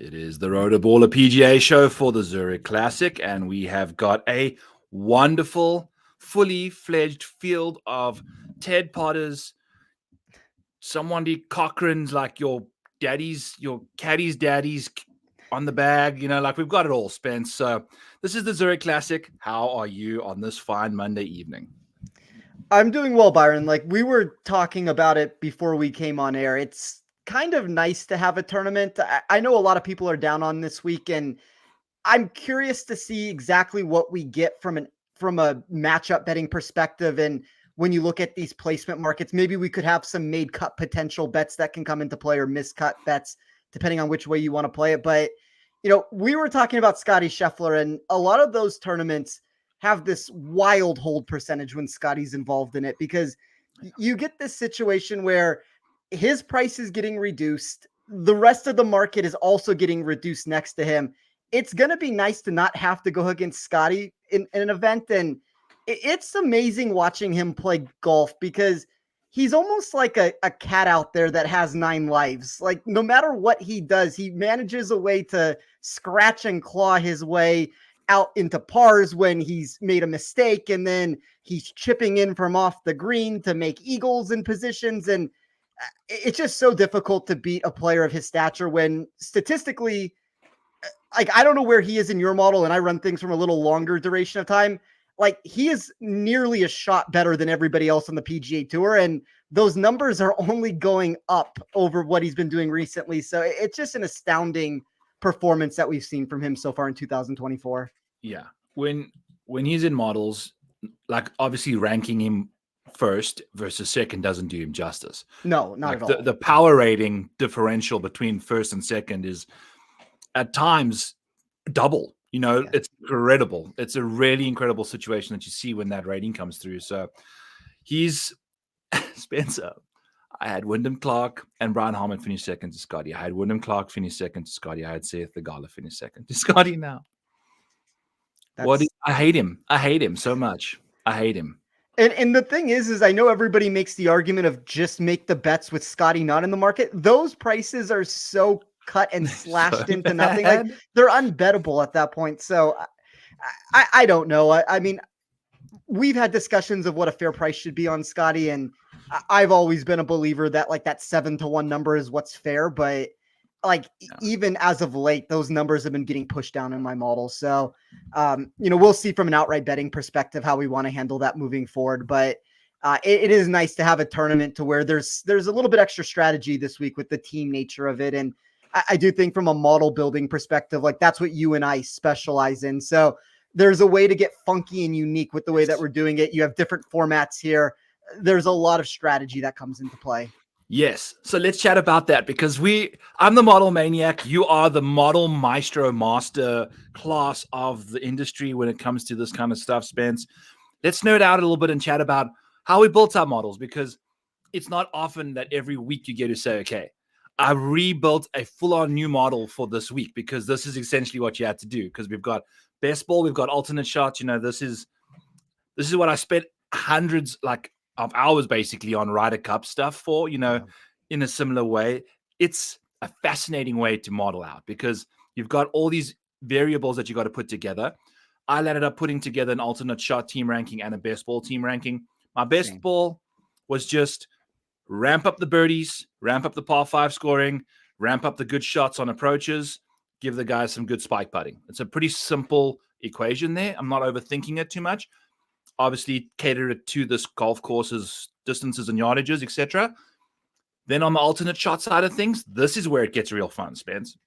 It is the Rotoballer PGA show for the Zurich Classic, and we have got a wonderful, fully fledged field of Ted Potters, someone Cochran's, like your caddy's daddies on the bag, like we've got it all, Spence. So this is the Zurich Classic. How are you on this fine Monday evening? I'm doing well, Byron. Like, we were talking about it before we came on air. It's kind of nice to have a tournament. I know a lot of people are down on this week, and I'm curious to see exactly what we get from a matchup betting perspective. And when you look at these placement markets, maybe we could have some made cut potential bets that can come into play, or miscut bets, depending on which way you want to play it. But we were talking about Scotty Scheffler, and a lot of those tournaments have this wild hold percentage when Scotty's involved in it, because you get this situation where his price is getting reduced. The rest of the market is also getting reduced next to him. It's going to be nice to not have to go against Scotty in an event. And it's amazing watching him play golf, because he's almost like a cat out there that has 9 lives. Like, no matter what he does, he manages a way to scratch and claw his way out into pars when he's made a mistake, and then he's chipping in from off the green to make eagles in positions. And it's just so difficult to beat a player of his stature when statistically, like, I don't know where he is in your model, and I run things from a little longer duration of time. Like, he is nearly a shot better than everybody else on the PGA Tour, and those numbers are only going up over what he's been doing recently. So it's just an astounding performance that we've seen from him so far in 2024. Yeah. When he's in models, like, obviously ranking him first versus second doesn't do him justice. No, not at all. The power rating differential between first and second is at times double. It's incredible. It's a really incredible situation that you see when that rating comes through. So he's Spencer. I had Wyndham Clark and Brian Harman finish second to Scotty. I had Wyndham Clark finish second to Scotty. I had Seth Theegala finish second to Scotty now. I hate him. I hate him so much. I hate him. And the thing is I know everybody makes the argument of just make the bets with Scotty not in the market. Those prices are so cut and slashed so into bad. nothing. Like, they're unbettable at that point. So I don't know. I mean, we've had discussions of what a fair price should be on Scotty, and I've always been a believer that, like, that 7-1 number is what's fair. But even as of late, those numbers have been getting pushed down in my model. So, we'll see from an outright betting perspective how we want to handle that moving forward. But it is nice to have a tournament to where there's a little bit extra strategy this week with the team nature of it. And I do think from a model building perspective, like, that's what you and I specialize in. So there's a way to get funky and unique with the way that we're doing it. You have different formats here. There's a lot of strategy that comes into play. Yes. So let's chat about that, because I'm the model maniac. You are the model maestro master class of the industry when it comes to this kind of stuff, Spence. Let's nerd out a little bit and chat about how we built our models, because it's not often that every week you get to say, okay, I rebuilt a full-on new model for this week, because this is essentially what you had to do, because we've got best ball, we've got alternate shots. This is what I spent hundreds of hours basically on Ryder Cup stuff for, in a similar way. It's a fascinating way to model out, because you've got all these variables that you got to put together. I ended up putting together an alternate shot team ranking and a best ball team ranking. My best ball was just ramp up the birdies, ramp up the par 5 scoring, ramp up the good shots on approaches, give the guys some good spike putting. It's a pretty simple equation there. I'm not overthinking it too much. Obviously, cater it to this golf course's distances and yardages, etc. Then on the alternate shot side of things, this is where it gets real fun, Spence.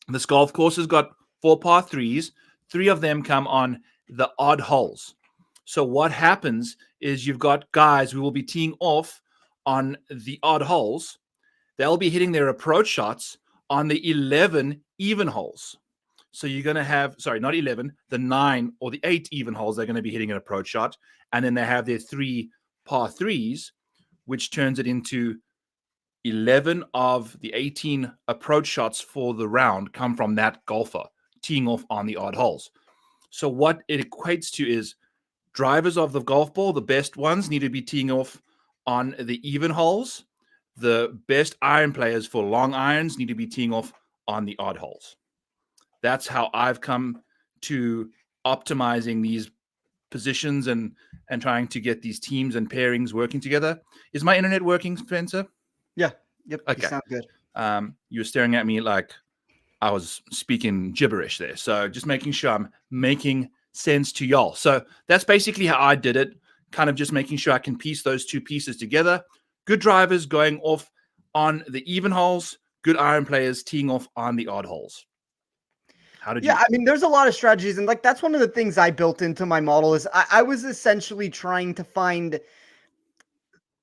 This golf course has got 4 par 3s. 3 of them come on the odd holes. So what happens is you've got guys who will be teeing off on the odd holes. They'll be hitting their approach shots on the 11 even holes. So you're going to have, not 11, the 9 or the 8 even holes, they're going to be hitting an approach shot. And then they have their 3 par 3s, which turns it into 11 of the 18 approach shots for the round come from that golfer teeing off on the odd holes. So what it equates to is drivers of the golf ball, the best ones, need to be teeing off on the even holes. The best iron players for long irons need to be teeing off on the odd holes. That's how I've come to optimizing these positions and trying to get these teams and pairings working together. Is my internet working, Spencer? Yeah. Yep. Okay. You sound good. You were staring at me like I was speaking gibberish there. So just making sure I'm making sense to y'all. So that's basically how I did it, kind of just making sure I can piece those two pieces together. Good drivers going off on the even holes, good iron players teeing off on the odd holes. How did you? I mean, there's a lot of strategies, and like that's one of the things I built into my model is I was essentially trying to find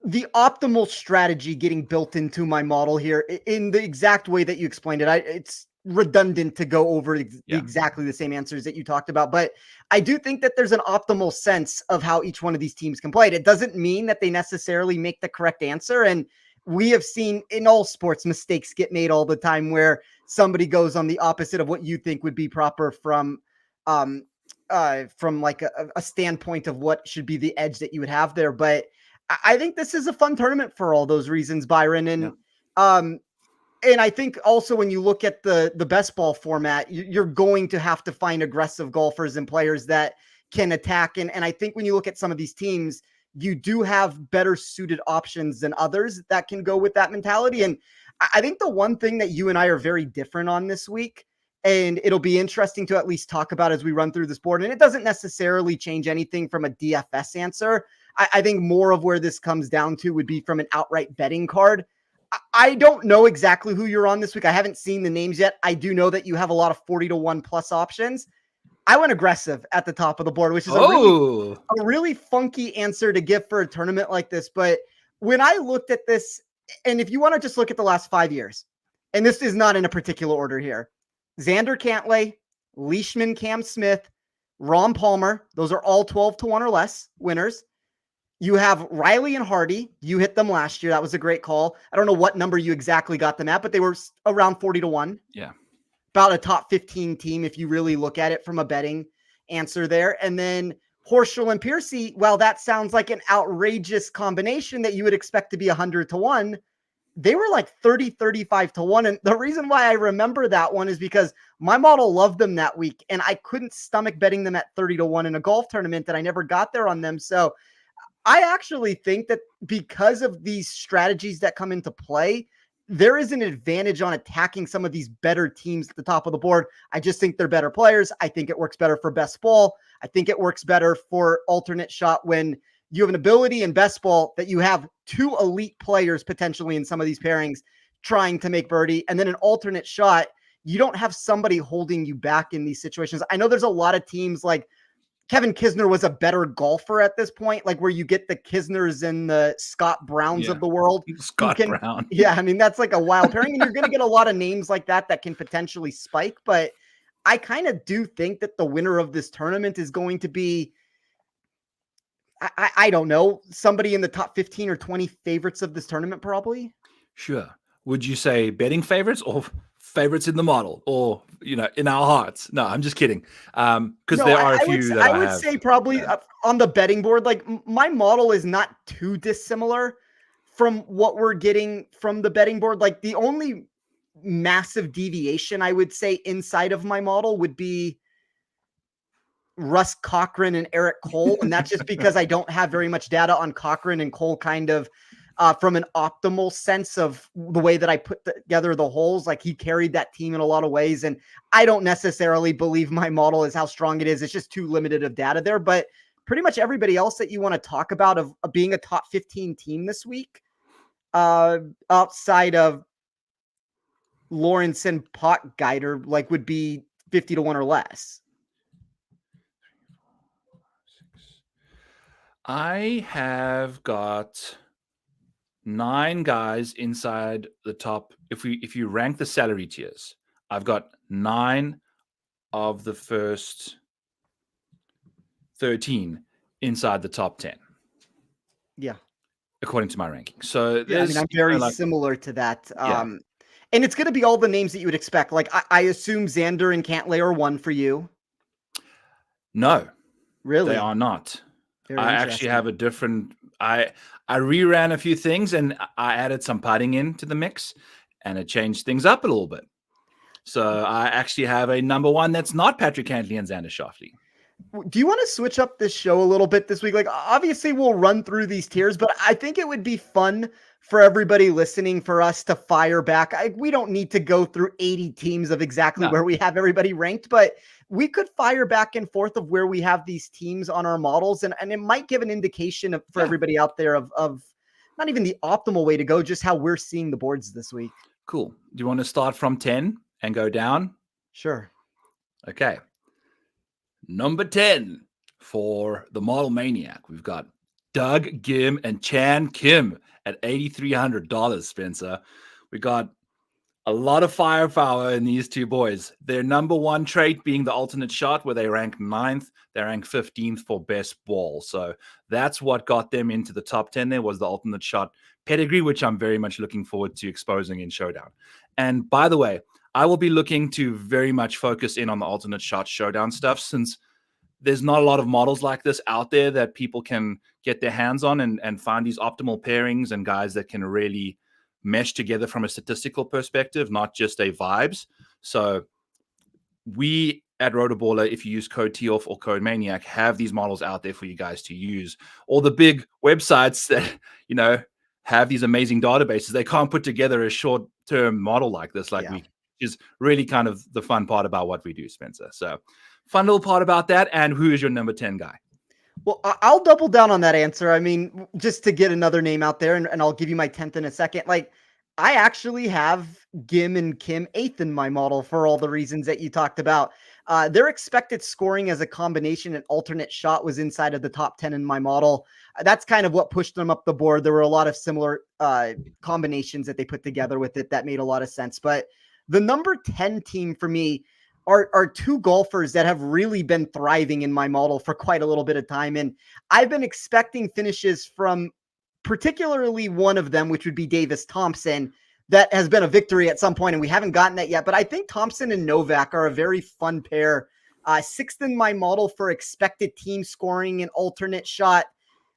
the optimal strategy getting built into my model here in the exact way that you explained it. It's redundant to go over exactly the same answers that you talked about, but I do think that there's an optimal sense of how each one of these teams can play it. It doesn't mean that they necessarily make the correct answer, and we have seen in all sports mistakes get made all the time where somebody goes on the opposite of what you think would be proper from like a standpoint of what should be the edge that you would have there. But I think this is a fun tournament for all those reasons, Byron. And and I think also when you look at the best ball format, you're going to have to find aggressive golfers and players that can attack. And I think when you look at some of these teams, you do have better suited options than others that can go with that mentality. And I think the one thing that you and I are very different on this week, and it'll be interesting to at least talk about as we run through this board, and it doesn't necessarily change anything from a DFS answer. I think more of where this comes down to would be from an outright betting card. I don't know exactly who you're on this week. I haven't seen the names yet. I do know that you have a lot of 40-1 plus options. I went aggressive at the top of the board, which is a really funky answer to give for a tournament like this. But when I looked at this, and if you want to just look at the last 5 years, and this is not in a particular order here, Xander Cantlay, Leishman, Cam Smith, Ron Palmer, those are all 12-1 or less winners. You have Riley and Hardy. You hit them last year. That was a great call. I don't know what number you exactly got them at, but they were around 40-1. Yeah. About a top 15 team if you really look at it from a betting answer there. And then Horschel and Piercy, well, that sounds like an outrageous combination that you would expect to be 100-1. They were like 30-35-1. And the reason why I remember that one is because my model loved them that week, and I couldn't stomach betting them at 30-1 in a golf tournament, and I never got there on them. So I actually think that because of these strategies that come into play, there is an advantage on attacking some of these better teams at the top of the board. I just think they're better players. I think it works better for best ball. I think it works better for alternate shot when you have an ability in best ball that you have two elite players potentially in some of these pairings trying to make birdie. And then an alternate shot, you don't have somebody holding you back in these situations. I know there's a lot of teams like Kevin Kisner was a better golfer at this point, like where you get the Kisners and the Scott Browns of the world. Scott Brown. Yeah, I mean, that's like a wild pairing, and you're going to get a lot of names like that can potentially spike. But I kind of do think that the winner of this tournament is going to be, I don't know, somebody in the top 15 or 20 favorites of this tournament, probably. Sure. Would you say betting favorites or favorites in the model, or in our hearts? No, I'm just kidding. Because there are a few that I would say probably on the betting board. Like my model is not too dissimilar from what we're getting from the betting board. Like the only massive deviation I would say inside of my model would be Russ Cochran and Eric Cole, and that's just because I don't have very much data on Cochran and Cole kind of from an optimal sense of the way that I put together the holes. Like he carried that team in a lot of ways, and I don't necessarily believe my model is how strong it is. It's just too limited of data there. But pretty much everybody else that you want to talk about of being a top 15 team this week, outside of Lawrence and Pot Guider, like would be 50-1 or less. I have got 9 guys inside the top. If you rank the salary tiers, I've got 9 of the first 13 inside the top 10. Yeah. According to my ranking. So yeah, I mean, I'm very similar to that. And it's going to be all the names that you would expect. Like I assume Xander and Cantlay are 1 for you. No. Really? They are not. I actually have a different. I reran a few things and I added some putting into the mix, and it changed things up a little bit. So I actually have a number one that's not Patrick Cantley and Xander Schauffele. Do you want to switch up this show a little bit this week? Like, obviously, we'll run through these tiers, but I think it would be fun for everybody listening for us to fire back. We don't need to go through 80 teams of exactly where we have everybody ranked, but we could fire back and forth of where we have these teams on our models, and it might give an indication for everybody out there of not even the optimal way to go, just how we're seeing the boards this week. Cool. Do you want to start from 10 and go down? Sure. Okay. Number 10 for the Model Maniac, we've got Doug Gim and Chan Kim at $8,300, Spencer. We got a lot of firepower in these two boys. Their number one trait being the alternate shot, where they rank 9th. They rank 15th for best ball. So that's what got them into the top 10 there, was the alternate shot pedigree, which I'm very much looking forward to exposing in Showdown. And by the way, I will be looking to very much focus in on the alternate shot Showdown stuff, since there's not a lot of models like this out there that people can get their hands on and find these optimal pairings and guys that can really mesh together from a statistical perspective, not just a vibes. So we at Rotoballer, if you use code TOFF or code Maniac, have these models out there for you guys to use. All the big websites that, have these amazing databases, they can't put together a short-term model like this, we, which is really kind of the fun part about what we do, Spencer. So fun little part about that. And who is your number 10 guy? Well, I'll double down on that answer. I mean, just to get another name out there, and I'll give you my 10th in a second. Like, I actually have Gim and Kim 8th in my model for all the reasons that you talked about. Their expected scoring as a combination and alternate shot was inside of the top 10 in my model. That's kind of what pushed them up the board. There were a lot of similar combinations that they put together with it that made a lot of sense. But the number 10 team for me are two golfers that have really been thriving in my model for quite a little bit of time. And I've been expecting finishes from particularly one of them, which would be Davis Thompson. That has been a victory at some point, and we haven't gotten that yet. But I think Thompson and Novak are a very fun pair. 6th in my model for expected team scoring and alternate shot.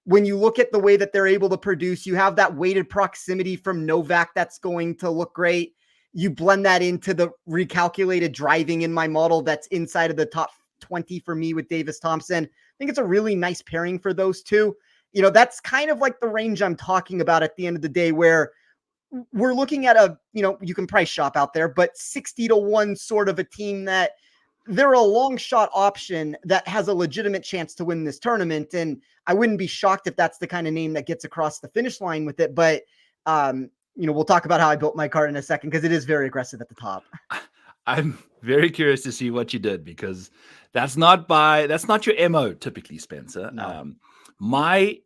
When you look at the way that they're able to produce, you have that weighted proximity from Novak that's going to look great. You blend that into the recalculated driving in my model that's inside of the top 20 for me with Davis Thompson. I think it's a really nice pairing for those two. That's kind of like the range I'm talking about at the end of the day, where we're looking at you can price shop out there, but 60-1 sort of a team that they're a long shot option that has a legitimate chance to win this tournament. And I wouldn't be shocked if that's the kind of name that gets across the finish line with it. But, we'll talk about how I built my card in a second, because it is very aggressive at the top. I'm very curious to see what you did, because that's not your MO typically, Spencer. No. My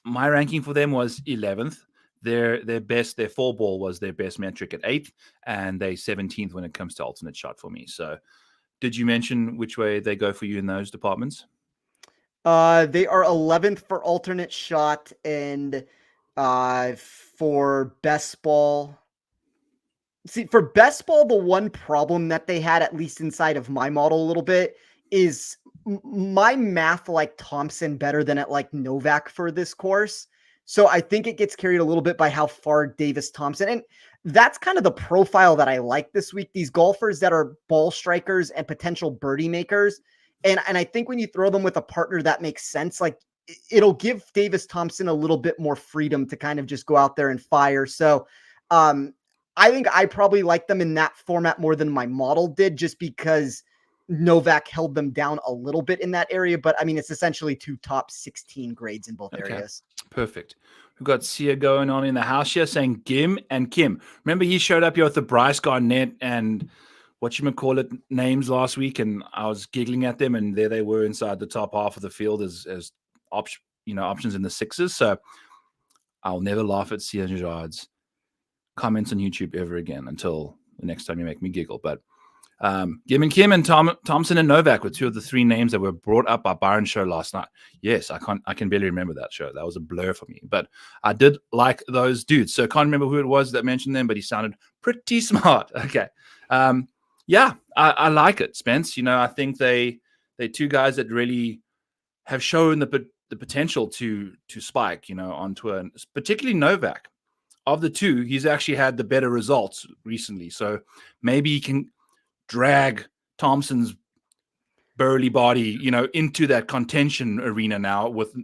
ranking for them was 11th. Their 4-ball was their best metric at 8th, and they 17th when it comes to alternate shot for me. So did you mention which way they go for you in those departments? They are 11th for alternate shot, and for best ball. See, for best ball, the one problem that they had, at least inside of my model a little bit, is my math like Thompson better than it like Novak for this course. So I think it gets carried a little bit by how far Davis Thompson, and that's kind of the profile that I like this week. These golfers that are ball strikers and potential birdie makers. And I think when you throw them with a partner that makes sense, like it'll give Davis Thompson a little bit more freedom to kind of just go out there and fire. So I think I probably like them in that format more than my model did, just because Novak held them down a little bit in that area. But I mean, it's essentially two top 16 grades in both areas. Perfect. We've got Sia going on in the house here saying Gim and Kim. Remember, he showed up here with the Bryce Garnett and whatchamacallit names last week, and I was giggling at them, and there they were inside the top half of the field as options in the 6s. So I'll never laugh at Sia Gerard's comments on YouTube ever again until the next time you make me giggle. But Gim and Kim and Thompson and Novak were two of the 3 names that were brought up by Byron's show last night. Yes, I can barely remember that show. That was a blur for me, but I did like those dudes. So I can't remember who it was that mentioned them, but he sounded pretty smart. Okay. Yeah, I like it, Spence. I think they're 2 guys that really have shown the potential to spike, on tour, and particularly Novak. Of the 2, he's actually had the better results recently. So maybe he can drag Thompson's burly body, into that contention arena now with,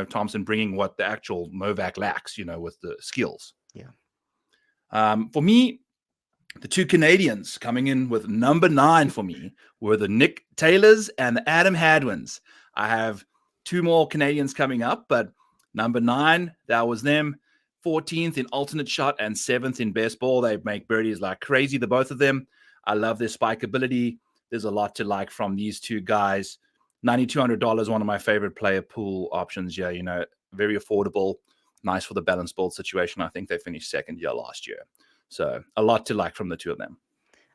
Thompson bringing what the actual Novak lacks, with the skills. Yeah. For me, the two Canadians coming in with number 9 for me were the Nick Taylors and the Adam Hadwins. I have 2 more Canadians coming up, but number 9, that was them. 14th in alternate shot and 7th in best ball. They make birdies like crazy, the both of them. I love their spike ability. There's a lot to like from these two guys. $9,200, one of my favorite player pool options. Yeah, very affordable. Nice for the balanced board situation. I think they finished second year last year. So a lot to like from the two of them.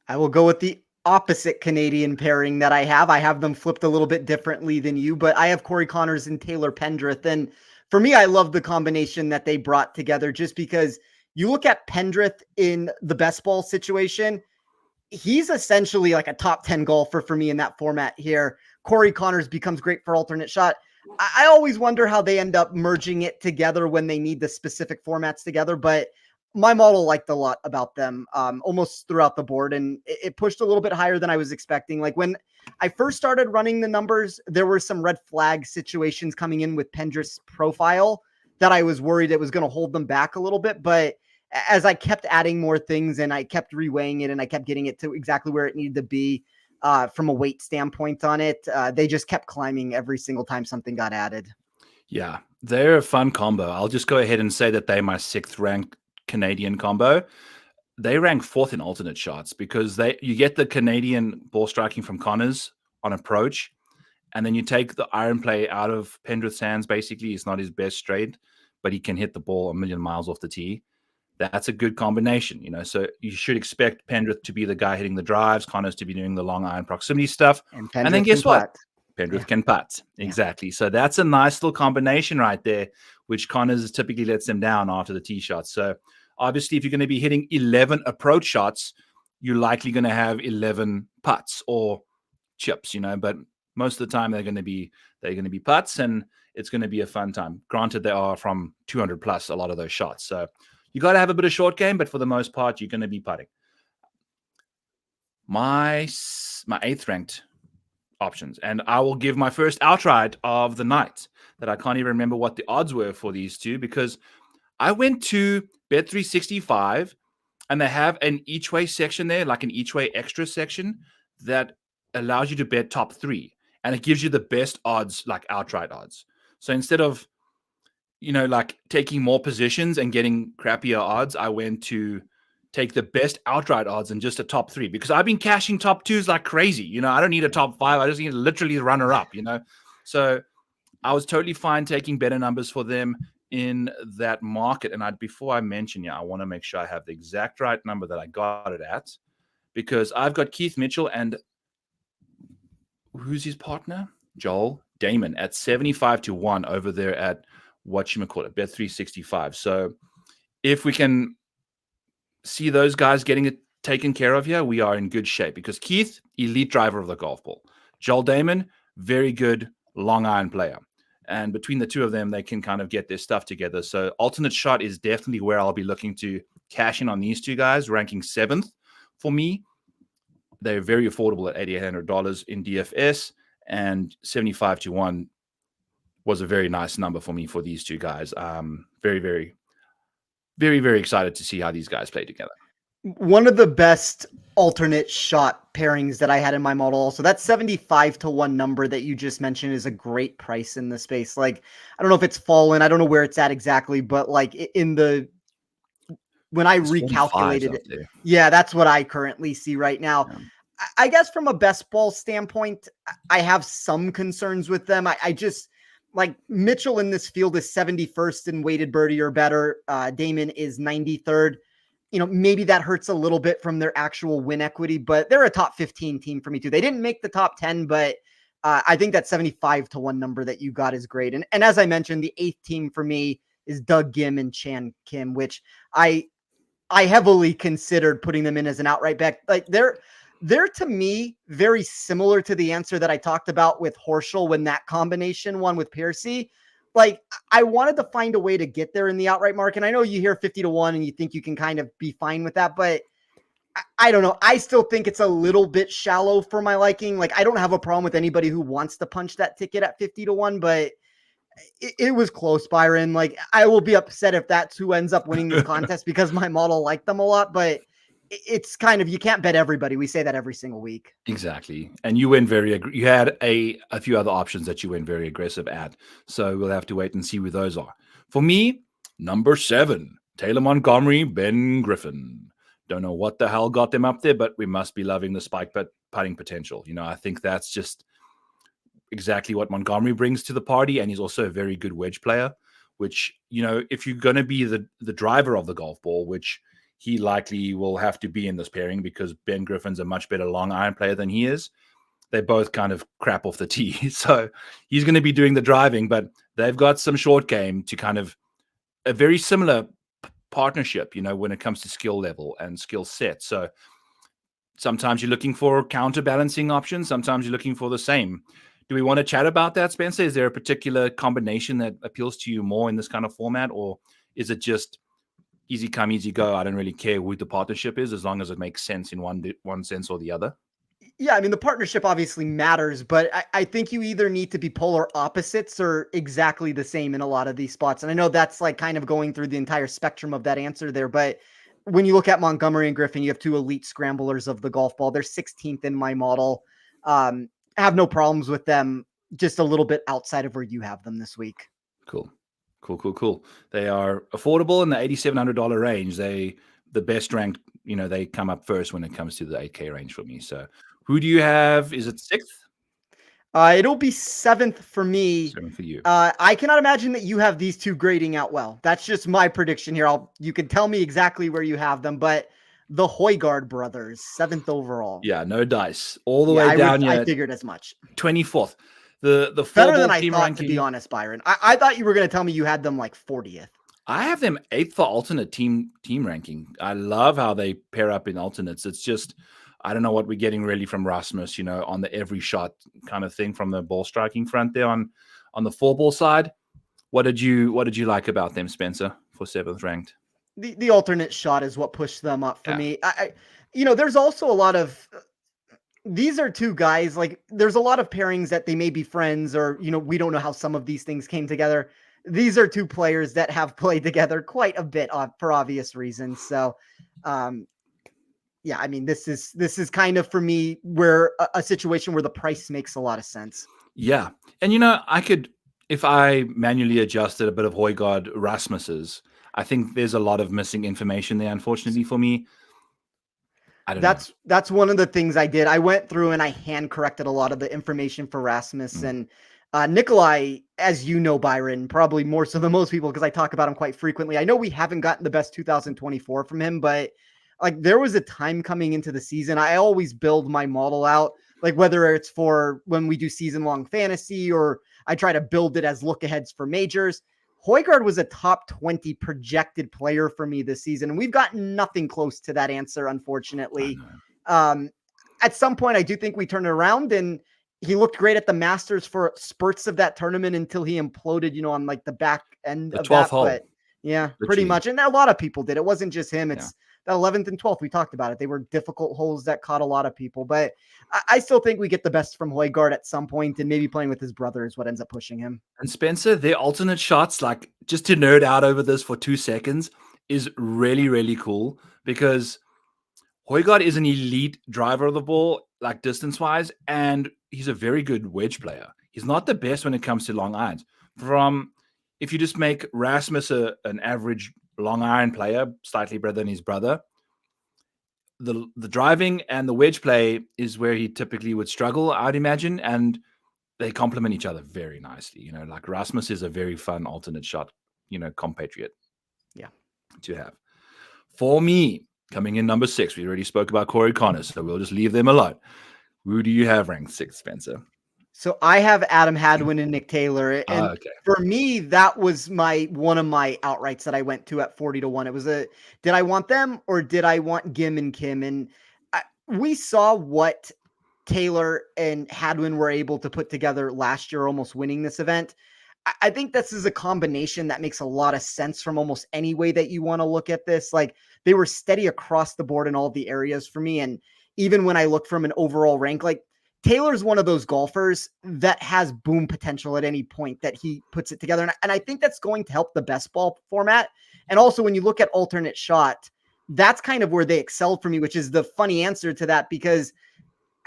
I will go with the opposite Canadian pairing that I have. I have them flipped a little bit differently than you, but I have Corey Connors and Taylor Pendrith. And for me, I love the combination that they brought together just because you look at Pendrith in the best ball situation, he's essentially like a top 10 golfer for me in that format here. Corey Connors becomes great for alternate shot. I always wonder how they end up merging it together when they need the specific formats together, but my model liked a lot about them almost throughout the board, and it pushed a little bit higher than I was expecting. Like when I first started running the numbers, there were some red flag situations coming in with Pendrith's profile that I was worried it was going to hold them back a little bit. But as I kept adding more things and I kept reweighing it and I kept getting it to exactly where it needed to be from a weight standpoint on it, they just kept climbing every single time something got added. Yeah, they're a fun combo. I'll just go ahead and say that they're my 6th ranked Canadian combo. They rank 4th in alternate shots because you get the Canadian ball striking from Connors on approach, and then you take the iron play out of Pendrith's hands. Basically, it's not his best straight, but he can hit the ball a million miles off the tee. That's a good combination, so you should expect Pendrith to be the guy hitting the drives, Connors to be doing the long iron proximity stuff. And then guess what? Pendrith can putt. Exactly. So that's a nice little combination right there, which Connors typically lets them down after the tee shot. So obviously, if you're going to be hitting 11 approach shots, you're likely going to have 11 putts or chips, but most of the time they're going to be putts, and it's going to be a fun time. Granted, they are from 200 plus, a lot of those shots. So you got to have a bit of short game, but for the most part, you're going to be putting. My 8th ranked options, and I will give my first outright of the night that I can't even remember what the odds were for these two, because I went to Bet365 and they have an each way section there, like an each way extra section that allows you to bet top 3, and it gives you the best odds, like outright odds. So instead of like taking more positions and getting crappier odds, I went to take the best outright odds and just a top 3, because I've been cashing top 2s like crazy. I don't need a top 5. I just need literally the runner up, So I was totally fine taking better numbers for them in that market. And before I mention, I want to make sure I have the exact right number that I got it at, because I've got Keith Mitchell and who's his partner? Joel Damon at 75-1 over there at Bet365. So if we can see those guys getting it taken care of here, we are in good shape, because Keith, elite driver of the golf ball. Joel Damon, very good long iron player. And between the two of them, they can kind of get their stuff together. So alternate shot is definitely where I'll be looking to cash in on these two guys, ranking 7th for me. They're very affordable at $8,800 in DFS, and 75-1 was a very nice number for me for these two guys. Very, very, very, very excited to see how these guys play together. One of the best alternate shot pairings that I had in my model also, that 75-1 number that you just mentioned is a great price in the space. Like, I don't know if it's fallen, I don't know where it's at exactly, but like when I recalculated it, yeah, that's what I currently see right now. Yeah. I guess from a best ball standpoint, I have some concerns with them. I just like Mitchell in this field is 71st in weighted birdie or better. Damon is 93rd. Maybe that hurts a little bit from their actual win equity, but they're a top 15 team for me too. They didn't make the top 10, but I think that 75-1 number that you got is great. And as I mentioned, the 8th team for me is Doug Gim and Chan Kim, which I heavily considered putting them in as an outright bet. Like they're to me very similar to the answer that I talked about with Horschel when that combination won with Piercy. Like I wanted to find a way to get there in the outright market. I know you hear 50-1 and you think you can kind of be fine with that, but I don't know. I still think it's a little bit shallow for my liking. Like, I don't have a problem with anybody who wants to punch that ticket at 50-1, but it was close, Byron. Like, I will be upset if that's who ends up winning this contest because my model liked them a lot, but it's kind of, you can't bet everybody. We say that every single week. Exactly. And you went you had a few other options that you went very aggressive at. So we'll have to wait and see who those are. For me, number 7, Taylor Montgomery, Ben Griffin. Don't know what the hell got them up there, but we must be loving the spike putting potential. I think that's just exactly what Montgomery brings to the party. And he's also a very good wedge player, which, if you're going to be the driver of the golf ball, which he likely will have to be in this pairing because Ben Griffin's a much better long iron player than he is. They both kind of crap off the tee. So he's going to be doing the driving, but they've got some short game to kind of a very similar partnership, when it comes to skill level and skill set. So sometimes you're looking for counterbalancing options. Sometimes you're looking for the same. Do we want to chat about that, Spencer? Is there a particular combination that appeals to you more in this kind of format, or is it just easy come, easy go? I don't really care who the partnership is as long as it makes sense in one sense or the other. Yeah, I mean, the partnership obviously matters, but I think you either need to be polar opposites or exactly the same in a lot of these spots. And I know that's like kind of going through the entire spectrum of that answer there. But when you look at Montgomery and Griffin, you have 2 elite scramblers of the golf ball. They're 16th in my model. Have no problems with them, just a little bit outside of where you have them this week. Cool. They are affordable in the $8,700 range. The best ranked, they come up first when it comes to the 8K range for me. So who do you have? Is it 6th? It'll be 7th for me. 7th for you. I cannot imagine that you have these 2 grading out well. That's just my prediction here. You can tell me exactly where you have them, but the Højgaard brothers, 7th overall. Yeah, no dice. All the way down here. I figured as much. 24th. The better than I team thought, ranking, to be honest, Byron. I thought you were going to tell me you had them like 40th. I have them 8th for alternate team ranking. I love how they pair up in alternates. It's just, I don't know what we're getting really from Rasmus, on the every shot kind of thing from the ball striking front there on the 4-ball side. What did you like about them, Spencer, for 7th ranked? The alternate shot is what pushed them up for me. There's also a lot of, these are 2 guys, like there's a lot of pairings that they may be friends or, we don't know how some of these things came together. These are 2 players that have played together quite a bit for obvious reasons. So, yeah, I mean, this is kind of for me where a situation where the price makes a lot of sense. Yeah. And, I could, if I manually adjusted a bit of Højgaard Rasmus's, I think there's a lot of missing information there, unfortunately for me. That's one of the things I did. I went through and I hand corrected a lot of the information for Rasmus and Nikolai, as you know, Byron, probably more so than most people because I talk about him quite frequently. I know we haven't gotten the best 2024 from him, but like there was a time coming into the season. I always build my model out, like whether it's for when we do season-long fantasy or I try to build it as look-aheads for majors. Højgaard was a top 20 projected player for me this season, and we've gotten nothing close to that answer, unfortunately. At some point, I do think we turn it around, and he looked great at the Masters for spurts of that tournament until he imploded, on like the back end of that. But yeah, pretty much. And a lot of people did. It wasn't just him. It's that 11th and 12th. We talked about it. They were difficult holes that caught a lot of people, but I still think we get the best from Højgaard at some point, and maybe playing with his brother is what ends up pushing him. And Spencer, their alternate shots, like just to nerd out over this for 2 seconds, is really, really cool because Højgaard is an elite driver of the ball, like distance-wise, and he's a very good wedge player. He's not the best when it comes to long irons. If you just make Rasmus an average long iron player, slightly better than his brother, the driving and the wedge play is where he typically would struggle, I'd imagine, and they complement each other very nicely. Like Rasmus is a very fun alternate shot, compatriot. Yeah, to have. For me, coming in number 6, we already spoke about Corey Connors, so we'll just leave them alone. Who do you have ranked 6th, Spencer? So I have Adam Hadwin and Nick Taylor. And for me, that was one of my outrights that I went to at 40-1. It was did I want them or did I want Gim and Kim? And we saw what Taylor and Hadwin were able to put together last year, almost winning this event. I think this is a combination that makes a lot of sense from almost any way that you want to look at this. Like they were steady across the board in all the areas for me. And even when I look from an overall rank, like Taylor's one of those golfers that has boom potential at any point that he puts it together. And I think that's going to help the best ball format. And also when you look at alternate shot, that's kind of where they excelled for me, which is the funny answer to that, because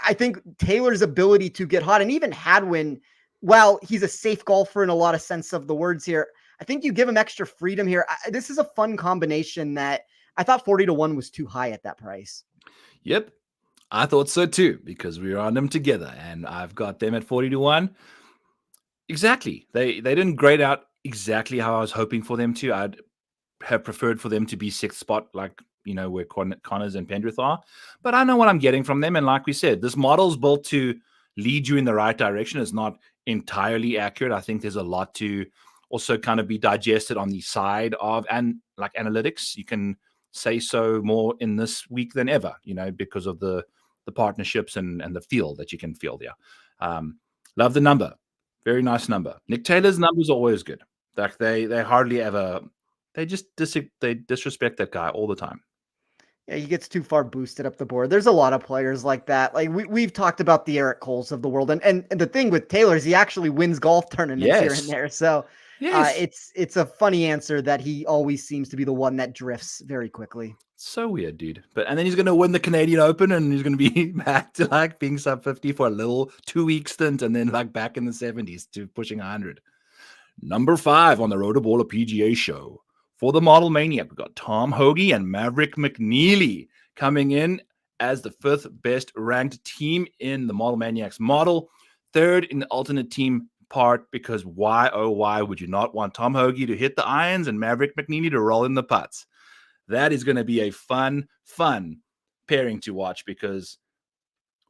I think Taylor's ability to get hot, and even Hadwin, while he's a safe golfer in a lot of sense of the words here, I think you give him extra freedom here. This is a fun combination that I thought 40-1 was too high at that price. Yep. I thought so too, because we were on them together, and I've got them at 40-1. Exactly. They didn't grade out exactly how I was hoping for them to. I'd have preferred for them to be sixth spot, like, where Connors and Pendrith are. But I know what I'm getting from them. And like we said, this model's built to lead you in the right direction. It's not entirely accurate. I think there's a lot to also kind of be digested on the side of, and like analytics. You can say so more in this week than ever, because of the partnerships and the feel that you can feel there. Love the number. Very nice number. Nick Taylor's numbers are always good. Like they hardly ever, they just they disrespect that guy all the time. Yeah, he gets too far boosted up the board. There's a lot of players like that. Like we've talked about the Eric Coles of the world. And the thing with Taylor is he actually wins golf tournaments here and there. So it's a funny answer that he always seems to be the one that drifts very quickly. So weird, dude. And then he's going to win the Canadian Open, and he's going to be back to like being sub 50 for a little 2-week stint, and then like back in the 70s to pushing 100. Number 5 on the Road to Baller PGA show. For the Model Maniac, we've got Tom Hoge and Maverick McNeely coming in as the 5th best ranked team in the Model Maniacs model, 3rd in the alternate team part, because why, oh, why would you not want Tom Hoge to hit the irons and Maverick McNeely to roll in the putts? That is going to be a fun pairing to watch because,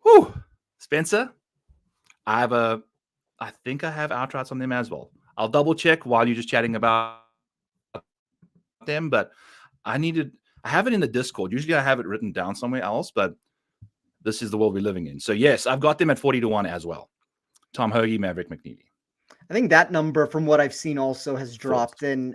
whew, Spencer, I think I have outrights on them as well. I'll double check while you're just chatting about them, but I have it in the Discord. Usually I have it written down somewhere else, but this is the world we're living in. So yes, I've got them at 40-1 as well. Tom Hoge, Maverick McNeely. I think that number from what I've seen also has dropped in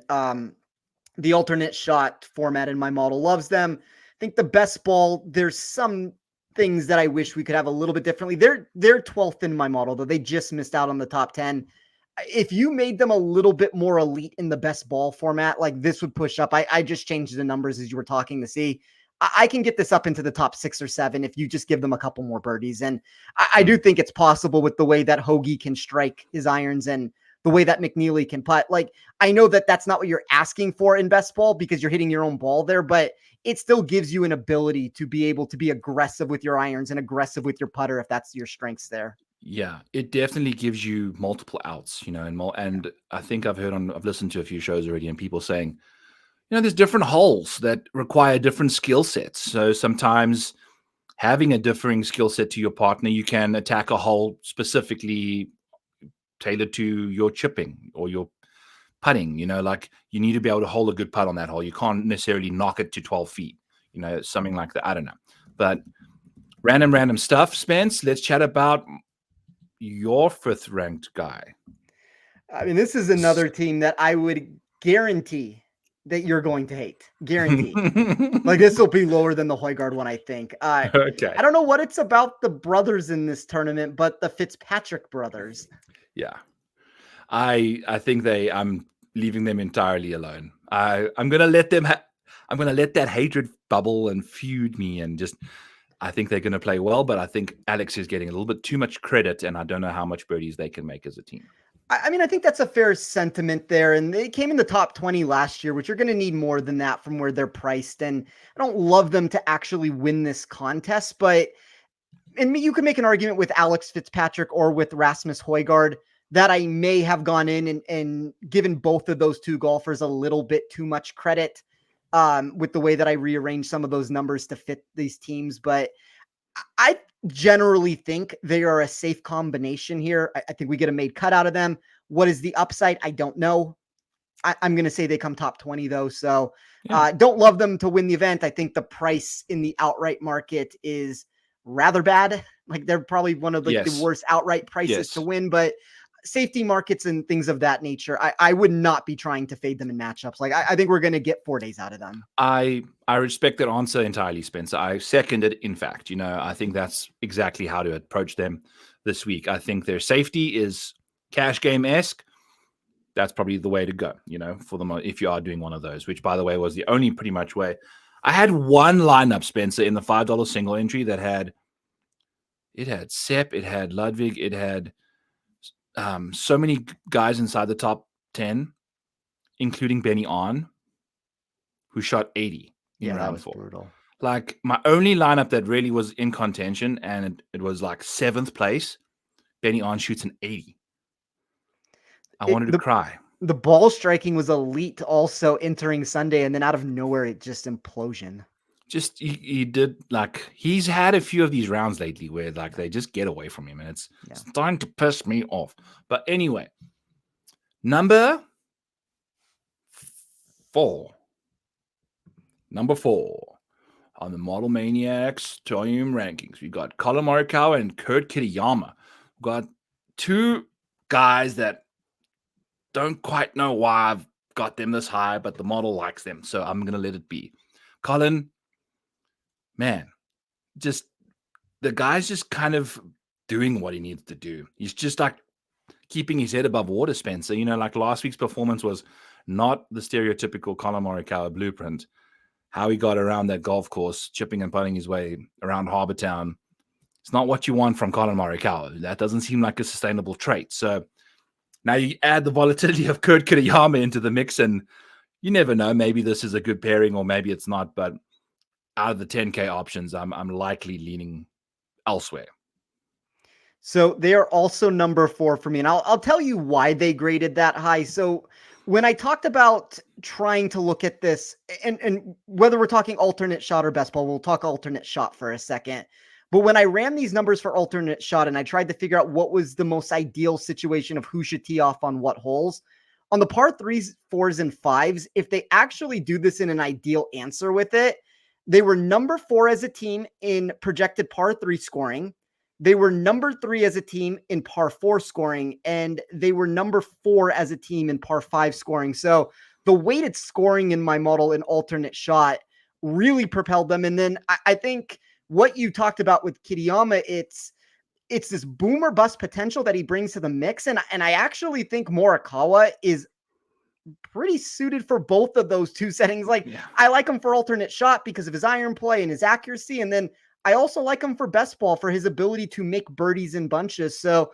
the alternate shot format in my model. Loves them. I think the best ball, there's some things that I wish we could have a little bit differently. They're 12th in my model, though. They just missed out on the top 10. If you made them a little bit more elite in the best ball format, like this would push up. I just changed the numbers as you were talking to see. I can get this up into the top 6 or 7 if you just give them a couple more birdies. And I do think it's possible with the way that Hoge can strike his irons and the way that McNeely can putt. Like, I know that that's not what you're asking for in best ball because you're hitting your own ball there, but it still gives you an ability to be able to be aggressive with your irons and aggressive with your putter if that's your strengths there. Yeah, it definitely gives you multiple outs, and I think I've listened to a few shows already and people saying, there's different holes that require different skill sets. So sometimes having a differing skill set to your partner, you can attack a hole specifically tailored to your chipping or your putting, like you need to be able to hold a good putt on that hole. You can't necessarily knock it to 12 feet, something like that. I don't know. But random stuff, Spence. Let's chat about your 5th ranked guy. I mean, this is another team that I would guarantee that you're going to hate. Guarantee. Like this will be lower than the Højgaard one, I think. Okay. I don't know what it's about the brothers in this tournament, but the Fitzpatrick brothers. Yeah. I think I'm leaving them entirely alone. I'm going to let them I'm going to let that hatred bubble and feud me and just I think they're going to play well, but I think Alex is getting a little bit too much credit and I don't know how much birdies they can make as a team. I mean, I think that's a fair sentiment there. And they came in the top 20 last year, which you're going to need more than that from where they're priced. And I don't love them to actually win this contest, but you can make an argument with Alex Fitzpatrick or with Rasmus Højgaard that I may have gone in and given both of those two golfers a little bit too much credit with the way that I rearranged some of those numbers to fit these teams. But I generally think they are a safe combination here. I think we get a made cut out of them. What is the upside? I don't know. I'm going to say they come top 20 though. So don't love them to win the event. I think the price in the outright market is rather bad. Like they're probably one of the worst outright prices to win, but safety markets and things of that nature, I would not be trying to fade them in matchups. Like I think we're going to get 4 days out of them. I respect that answer entirely, Spencer. I second it. In fact, I think that's exactly how to approach them this week. I think their safety is cash game-esque. That's probably the way to go, for them if you are doing one of those, which, by the way, was the only pretty much way. I had one lineup, Spencer, in the $5 single entry that had Sepp, it had Ludwig, it had so many guys inside the top 10, including Benny On, who shot 80 in round 4. Brutal. Like, my only lineup that really was in contention, and it was like 7th place, Benny On shoots an 80. I wanted to cry. The ball striking was elite also entering Sunday, and then out of nowhere, it just implosion. Just he did, like, he's had a few of these rounds lately where, like, they just get away from him, and it's starting to piss me off. But anyway, number 4 on the Model Maniacs team rankings, we got Colin Morikawa and Kurt Kitayama. We've got 2 guys that don't quite know why I've got them this high, but the model likes them, so I'm going to let it be. Colin, man, the guy's just kind of doing what he needs to do. He's just like keeping his head above water, Spencer. Like last week's performance was not the stereotypical Colin Morikawa blueprint. How he got around that golf course, chipping and putting his way around Harbour Town. It's not what you want from Colin Morikawa. That doesn't seem like a sustainable trait. So now you add the volatility of Kurt Kitayama into the mix, and you never know. Maybe this is a good pairing, or maybe it's not. But out of the 10K options, I'm likely leaning elsewhere. So they are also number 4 for me, and I'll tell you why they graded that high. So when I talked about trying to look at this, and whether we're talking alternate shot or best ball, we'll talk alternate shot for a second. But when I ran these numbers for alternate shot and I tried to figure out what was the most ideal situation of who should tee off on what holes, on the par 3s, 4s, and 5s, if they actually do this in an ideal answer with it, they were number 4 as a team in projected par 3 scoring. They were number 3 as a team in par 4 scoring, and they were number 4 as a team in par 5 scoring. So the weighted scoring in my model in alternate shot really propelled them. And then I think what you talked about with Kitayama, it's this boomer bust potential that he brings to the mix. And I actually think Morikawa is pretty suited for both of those 2 settings. I like him for alternate shot because of his iron play and his accuracy. And then I also like him for best ball for his ability to make birdies in bunches. So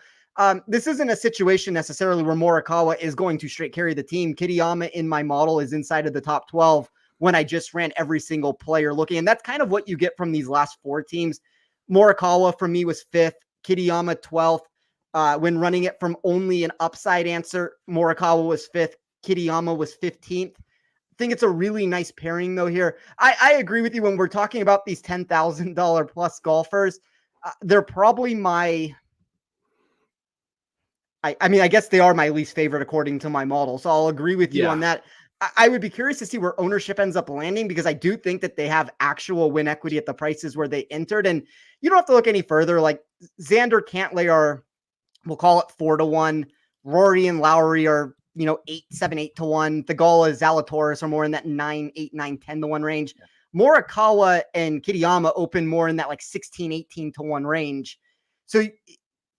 this isn't a situation necessarily where Morikawa is going to straight carry the team. Kitayama in my model is inside of the top 12 when I just ran every single player looking. And that's kind of what you get from these last 4 teams. Morikawa for me was 5th, Kitayama 12th. When running it from only an upside answer, Morikawa was 5th, Kitayama was 15th. I think it's a really nice pairing though here. I agree with you when we're talking about these $10,000 plus golfers. They're probably I guess they are my least favorite according to my model. So I'll agree with you on that. I would be curious to see where ownership ends up landing, because I do think that they have actual win equity at the prices where they entered. And you don't have to look any further. Like Xander Cantlay are, we'll call it 4-1. Rory and Lowry are, 8-7, 8-1. Theegala, Zalatoris are more in that 9, 8, 9, 10-1 range. Morikawa and Kitayama open more in that like 16, 18-1 range. So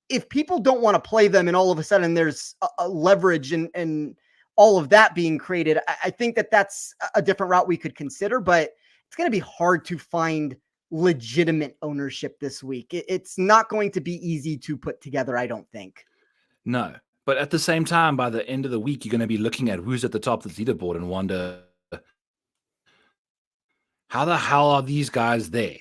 if people don't want to play them and all of a sudden there's a leverage and all of that being created, I think that that's a different route we could consider, but it's going to be hard to find legitimate ownership this week. It's not going to be easy to put together, I don't think. No, but at the same time, by the end of the week, you're going to be looking at who's at the top of the leaderboard and wonder, how the hell are these guys there?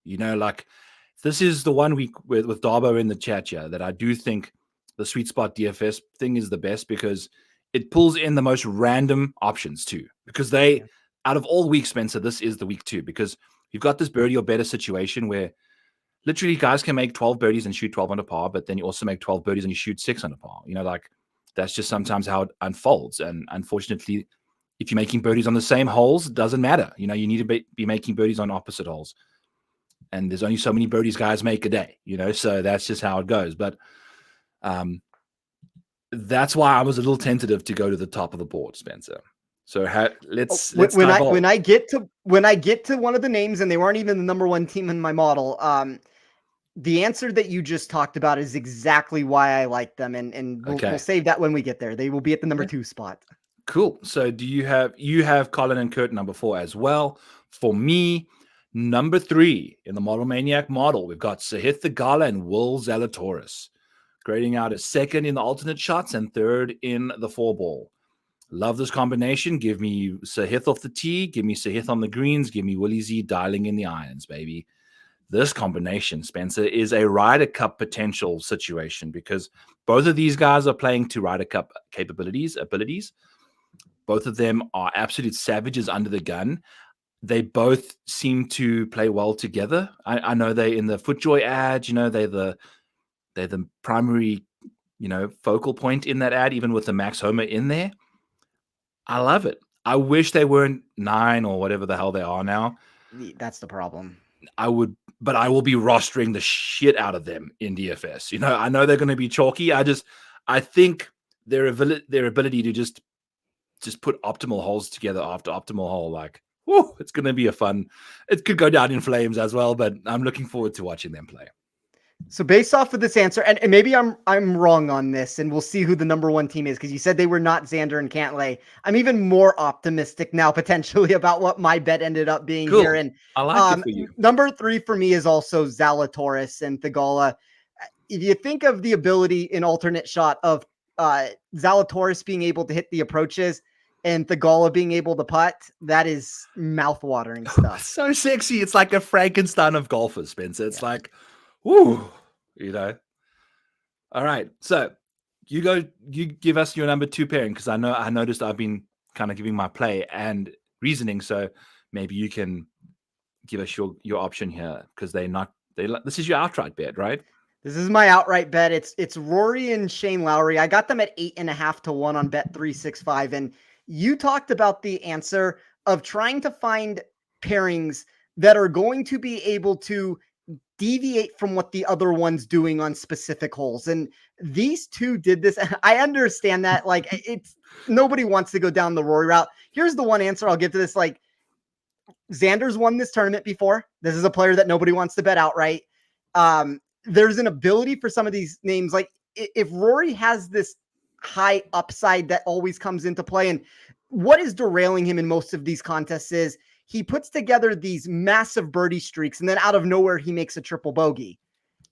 This is the one week with Darbo in the chat here that I do think the sweet spot DFS thing is the best, because it pulls in the most random options too. Because out of all weeks, Spencer, this is the week too, because you've got this birdie or better situation where literally guys can make 12 birdies and shoot 12 under par, but then you also make 12 birdies and you shoot 6 under par. That's just sometimes how it unfolds. And unfortunately, if you're making birdies on the same holes, it doesn't matter. You need to be making birdies on opposite holes. And there's only so many birdies guys make a day, so that's just how it goes. But That's why I was a little tentative to go to the top of the board, Spencer. So let's when divulge. I get to one of the names, and they weren't even the number one team in my model, the answer that you just talked about is exactly why I like them, and we'll save that when we get there. They will be at the number 2 spot. Cool. So do you have Colin and Kurt number 4 as well? For me, number 3 in the Model Maniac model, we've got Sahith Theegala and Will Zalatoris, grading out as second in the alternate shots and third in the 4-ball. Love this combination. Give me Sahith off the tee. Give me Sahith on the greens. Give me Willie Z dialing in the irons, baby. This combination, Spencer, is a Ryder Cup potential situation because both of these guys are playing to Ryder Cup abilities. Both of them are absolute savages under the gun. They both seem to play well together. I know they in the FootJoy ad, they're the primary, focal point in that ad, even with the Max Homer in there. I love it. I wish they weren't 9 or whatever the hell they are now. That's the problem. But I will be rostering the shit out of them in DFS. I know they're going to be chalky. I think their ability to just put optimal holes together after optimal hole, it's going to be it could go down in flames as well, but I'm looking forward to watching them play. So based off of this answer, and maybe I'm wrong on this, and we'll see who the number 1 team is, because you said they were not Xander and Cantlay. I'm even more optimistic now potentially about what my bet ended up being here. And I like it for you. Number 3 for me is also Zalatoris and Theegala. If you think of the ability in alternate shot of Zalatoris being able to hit the approaches and Theegala being able to putt, that is mouth-watering stuff. So sexy. It's like a Frankenstein of golfers, Spencer. It's like, woo, All right. So you give us your number 2 pairing, because I noticed I've been kind of giving my play and reasoning. So maybe you can give us your option here, because this is your outright bet, right? This is my outright bet. It's Rory and Shane Lowry. I got them at 8.5 to 1 on Bet365. And you talked about the answer of trying to find pairings that are going to be able to deviate from what the other one's doing on specific holes. And these two did this. I understand that. It's nobody wants to go down the Rory route. Here's the one answer I'll give to this. Xander's won this tournament before. This is a player that nobody wants to bet outright. There's an ability for some of these names. If Rory has this high upside that always comes into play, and what is derailing him in most of these contests is he puts together these massive birdie streaks, and then out of nowhere, he makes a triple bogey.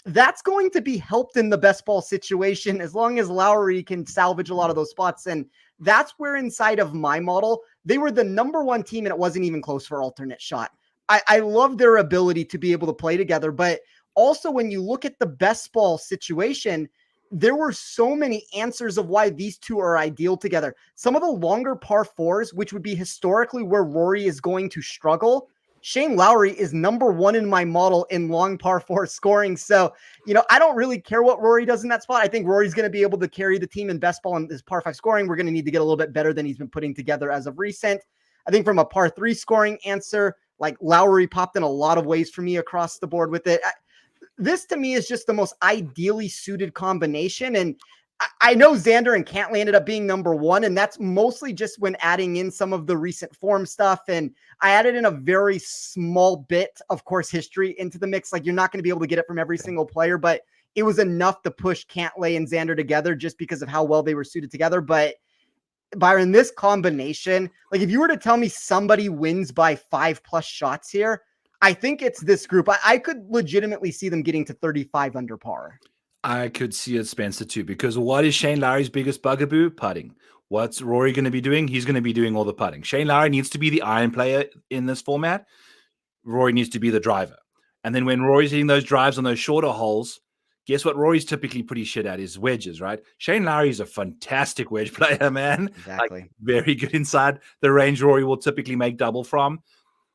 That's going to be helped in the best ball situation as long as Lowry can salvage a lot of those spots. And that's where inside of my model, they were the number 1 team, and it wasn't even close for alternate shot. I love their ability to be able to play together. But also when you look at the best ball situation, there were so many answers of why these two are ideal together. Some of the longer par 4s, which would be historically where Rory is going to struggle, Shane Lowry is number 1 in my model in long par 4 scoring. So, I don't really care what Rory does in that spot. I think Rory's going to be able to carry the team in best ball and his par 5 scoring. We're going to need to get a little bit better than he's been putting together as of recent. I think from a par 3 scoring answer, Lowry popped in a lot of ways for me across the board with it. This to me is just the most ideally suited combination. And I know Xander and Cantlay ended up being number 1, and that's mostly just when adding in some of the recent form stuff. And I added in a very small bit of course history into the mix. You're not going to be able to get it from every single player, but it was enough to push Cantlay and Xander together just because of how well they were suited together. But Byron, this combination, if you were to tell me somebody wins by 5+ shots here, I think it's this group. I could legitimately see them getting to 35 under par. I could see it, Spencer, too, because what is Shane Lowry's biggest bugaboo? Putting. What's Rory going to be doing? He's going to be doing all the putting. Shane Lowry needs to be the iron player in this format. Rory needs to be the driver. And then when Rory's hitting those drives on those shorter holes, guess what Rory's typically pretty shit at is wedges, right? Shane Lowry is a fantastic wedge player, man. Exactly. Very good inside the range Rory will typically make double from.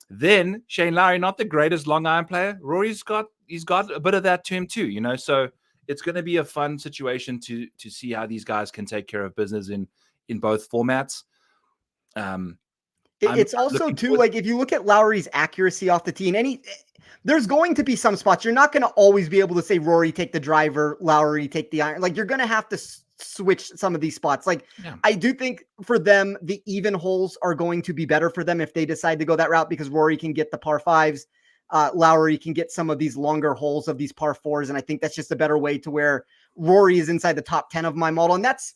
Then Shane Lowry, not the greatest long iron player. Rory's got a bit of that to him too, so it's going to be a fun situation to see how these guys can take care of business in both formats. It's also too, if you look at Lowry's accuracy off the tee, and there's going to be some spots. You're not going to always be able to say Rory take the driver, Lowry take the iron. Like you're going to have to switch some of these spots. Like I do think for them, the even holes are going to be better for them if they decide to go that route, because Rory can get the par fives. Lowry can get some of these longer holes of these par fours. And I think that's just a better way to where Rory is inside the top 10 of my model. And that's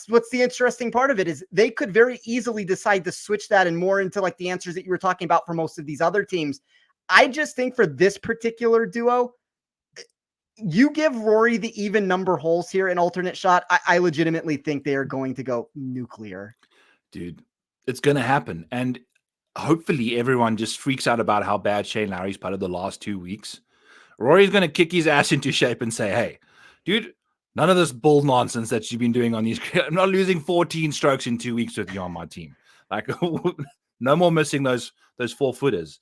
what's the interesting part of it, is they could very easily decide to switch that and more into like the answers that you were talking about for most of these other teams. I just think for this particular duo, you give Rory the even number holes here in alternate shot. I legitimately think they are going to go nuclear. Dude, it's going to happen. And hopefully everyone just freaks out about how bad Shane Lowry's putted the last 2 weeks. Rory's going to kick his ass into shape and say, hey, dude, none of this bull nonsense that you've been doing on these. I'm not losing 14 strokes in 2 weeks with you on my team. Like, no more missing those 4-footers.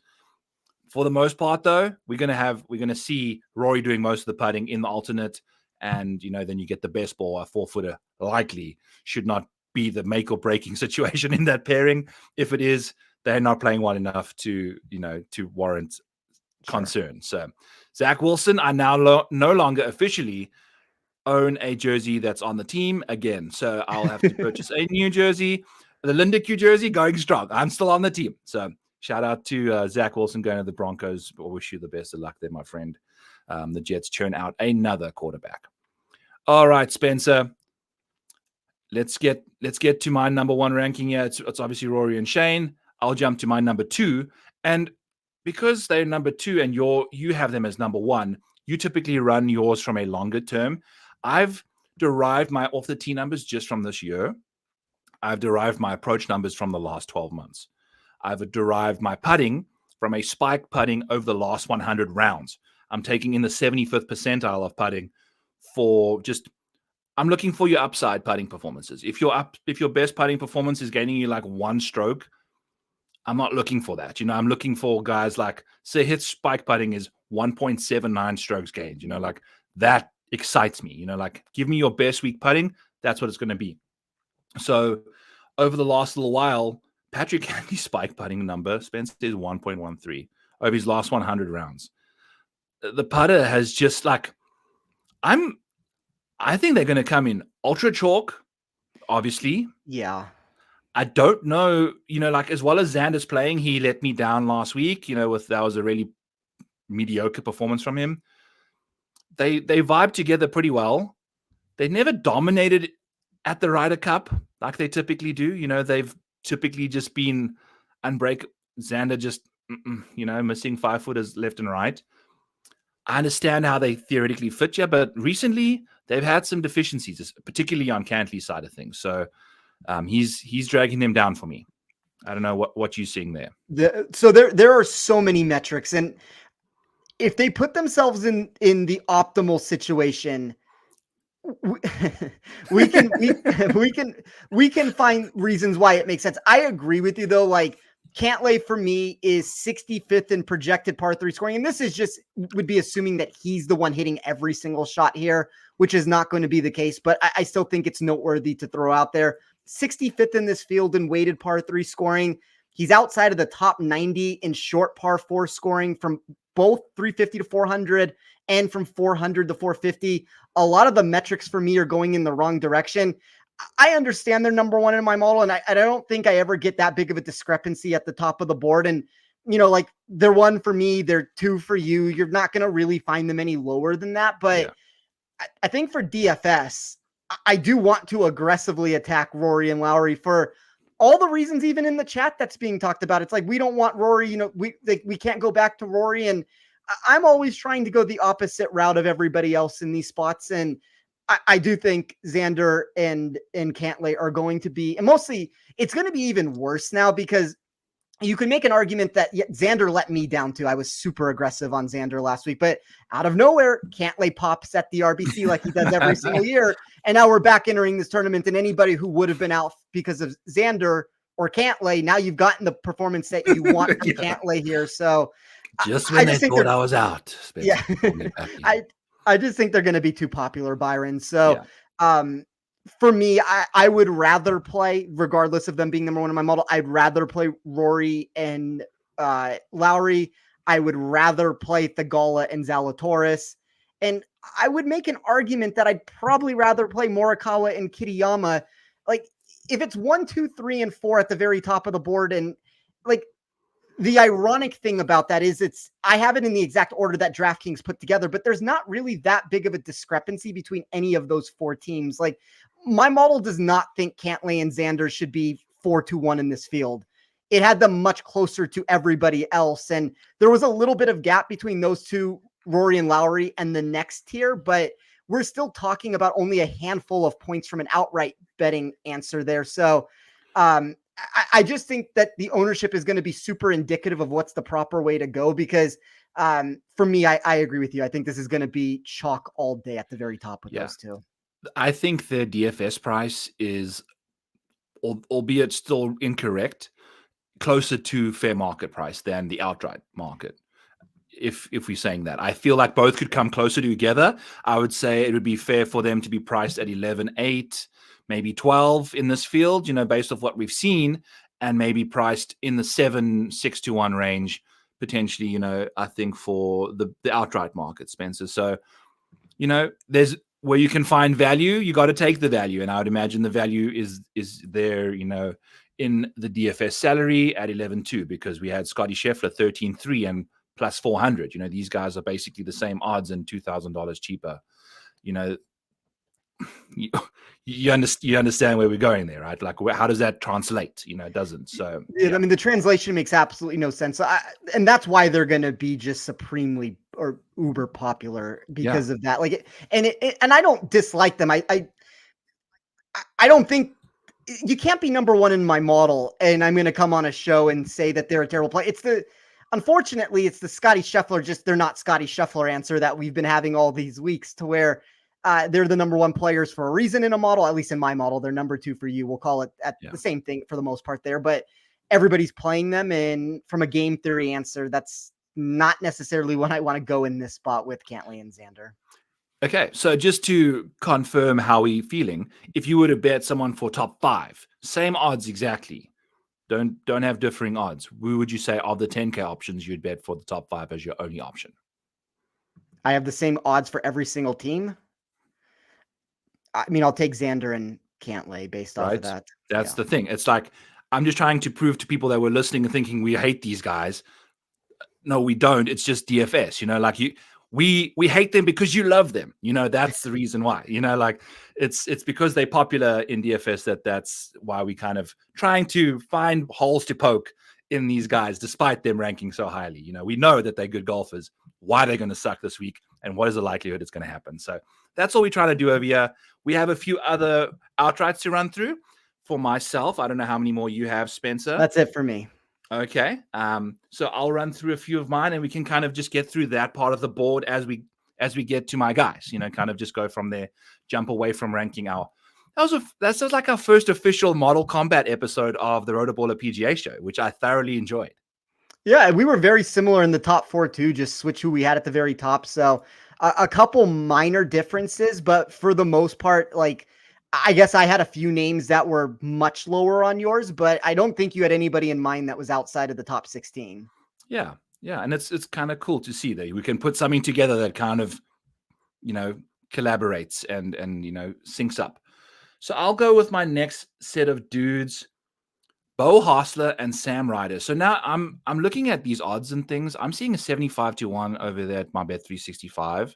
For the most part, though, we're going to see Rory doing most of the putting in the alternate. And, then you get the best ball. A 4-footer likely should not be the make or breaking situation in that pairing. If it is, they're not playing well enough to warrant concern. So Zach Wilson, I now no longer officially own a jersey that's on the team again. So I'll have to purchase a new jersey. The Lindeque jersey going strong. I'm still on the team. So shout out to Zach Wilson going to the Broncos. I wish you the best of luck there, my friend. The Jets churn out another quarterback. All right, Spencer. Let's get to my number one ranking here. It's obviously Rory and Shane. I'll jump to my number two. And because they're number two and you have them as number one, you typically run yours from a longer term. I've derived my off the tee numbers just from this year. I've derived my approach numbers from the last 12 months. I've derived my putting from a spike putting over the last 100 rounds. I'm taking in the 75th percentile of putting I'm looking for your upside putting performances. If your best putting performance is gaining you like 1 stroke, I'm not looking for that. I'm looking for guys like, say, his spike putting is 1.79 strokes gained. Like that excites me. Like give me your best week putting. That's what it's going to be. So over the last little while, Patrick Cantley's spike putting number, Spencer, is 1.13 over his last 100 rounds. The putter has just like, I think they're going to come in ultra chalk, obviously. Yeah. I don't know, like as well as Xander's playing, he let me down last week, that was a really mediocre performance from him. They vibe together pretty well. They never dominated at the Ryder Cup like they typically do. They've typically just been unbreakable. Xander just, missing 5-footers left and right. I understand how they theoretically fit you, but recently they've had some deficiencies, particularly on Cantley's side of things. So he's dragging them down for me. I don't know what you're seeing there. So there are so many metrics, and if they put themselves in the optimal situation, we can find reasons why it makes sense. I agree with you though. Like Cantlay for me is 65th in projected par 3 scoring, and this is just would be assuming that he's the one hitting every single shot here, which is not going to be the case. But I still think it's noteworthy to throw out there. 65th in this field in weighted par 3 scoring. He's outside of the top 90 in short par 4 scoring from both 350 to 400 and from 400 to 450. A lot of the metrics for me are going in the wrong direction. I understand they're number one in my model, and I don't think I ever get that big of a discrepancy at the top of the board. And, like they're 1 for me, they're 2 for you. You're not going to really find them any lower than that. But yeah. I think for DFS, I do want to aggressively attack Rory and Lowry for all the reasons, even in the chat that's being talked about. It's like, we don't want Rory, we can't go back to Rory. And I'm always trying to go the opposite route of everybody else in these spots. And I do think Xander and Cantlay are going to be, and mostly it's going to be even worse now, because you can make an argument that Xander let me down too. I was super aggressive on Xander last week, but out of nowhere, Cantlay pops at the RBC like he does every single year. And now we're back entering this tournament, and anybody who would have been out because of Xander or Cantlay, now you've gotten the performance that you want from Cantlay here. So just when they thought I was out. Yeah. I just think they're going to be too popular, Byron. So for me, I would rather play, regardless of them being number one in my model, I'd rather play Rory and Lowry. I would rather play Thagala and Zalatoris. And I would make an argument that I'd probably rather play Morikawa and Kitayama. Like, if it's 1, 2, 3, and 4 at the very top of the board, and like, the ironic thing about that is I have it in the exact order that DraftKings put together, but there's not really that big of a discrepancy between any of those 4 teams. Like, my model does not think Cantlay and Xander should be 4-1 in this field. It had them much closer to everybody else. And there was a little bit of gap between those two, Rory and Lowry, and the next tier, but we're still talking about only a handful of points from an outright betting answer there. So I just think that the ownership is going to be super indicative of what's the proper way to go, because for me, I agree with you. I think this is going to be chalk all day at the very top with those two. I think the DFS price is, albeit still incorrect, closer to fair market price than the outright market. If we're saying that, I feel like both could come closer together. I would say it would be fair for them to be priced at 11.8, maybe 12 in this field, based off what we've seen, and maybe priced in the 7-6-1 range, potentially, I think for the outright market, Spencer. So, there's where you can find value, you got to take the value. And I would imagine the value is there, in the DFS salary at 11.2, because we had Scotty Scheffler 13.3 and plus 400. These guys are basically the same odds and $2,000 cheaper. You understand where we're going there, right? Like, how does that translate? It doesn't. So yeah. I mean, the translation makes absolutely no sense. And that's why they're going to be just supremely or uber popular because of that. Like, and I don't dislike them. I don't think you can't be number one in my model, and I'm going to come on a show and say that they're a terrible player. Unfortunately, it's the Scotty Scheffler, they're not Scotty Scheffler answer that we've been having all these weeks, to where they're the number one players for a reason in a model. At least in my model, they're number two for you. We'll call it the same thing for the most part there, but everybody's playing them. And from a game theory answer, that's not necessarily when I want to go in this spot with Cantlay and Xander. Okay, so just to confirm how we're feeling, if you were to bet someone for top 5, same odds exactly, don't have differing odds, who would you say of the 10K options you'd bet for the top 5 as your only option? I have the same odds for every single team. I mean, I'll take Xander and Cantlay based off of that. That's the thing. It's like, I'm just trying to prove to people that were listening and thinking we hate these guys. No, we don't. It's just DFS, like we hate them because you love them. That's the reason why, like it's because they're popular in DFS that's why we kind of trying to find holes to poke in these guys, despite them ranking so highly. We know that they're good golfers. Why they're going to suck this week, and what is the likelihood it's going to happen. So that's all we try to do over here. We have a few other outrights to run through. For myself, I don't know how many more you have, Spencer. That's it for me. Okay. So I'll run through a few of mine, and we can kind of just get through that part of the board as we get to my guys, kind of just go from there, jump away from ranking that's just like our first official Model Combat episode of the Rotoballer PGA show, which I thoroughly enjoyed. Yeah, we were very similar in the top 4 too, just switch who we had at the very top. So a couple minor differences, but for the most part, like, I guess I had a few names that were much lower on yours, but I don't think you had anybody in mind that was outside of the top 16. Yeah. And it's kind of cool to see that we can put something together that kind of, collaborates and syncs up. So I'll go with my next set of dudes, Bo Hostler and Sam Ryder. So now I'm looking at these odds and things. I'm seeing a 75-1 over there at my Bet365.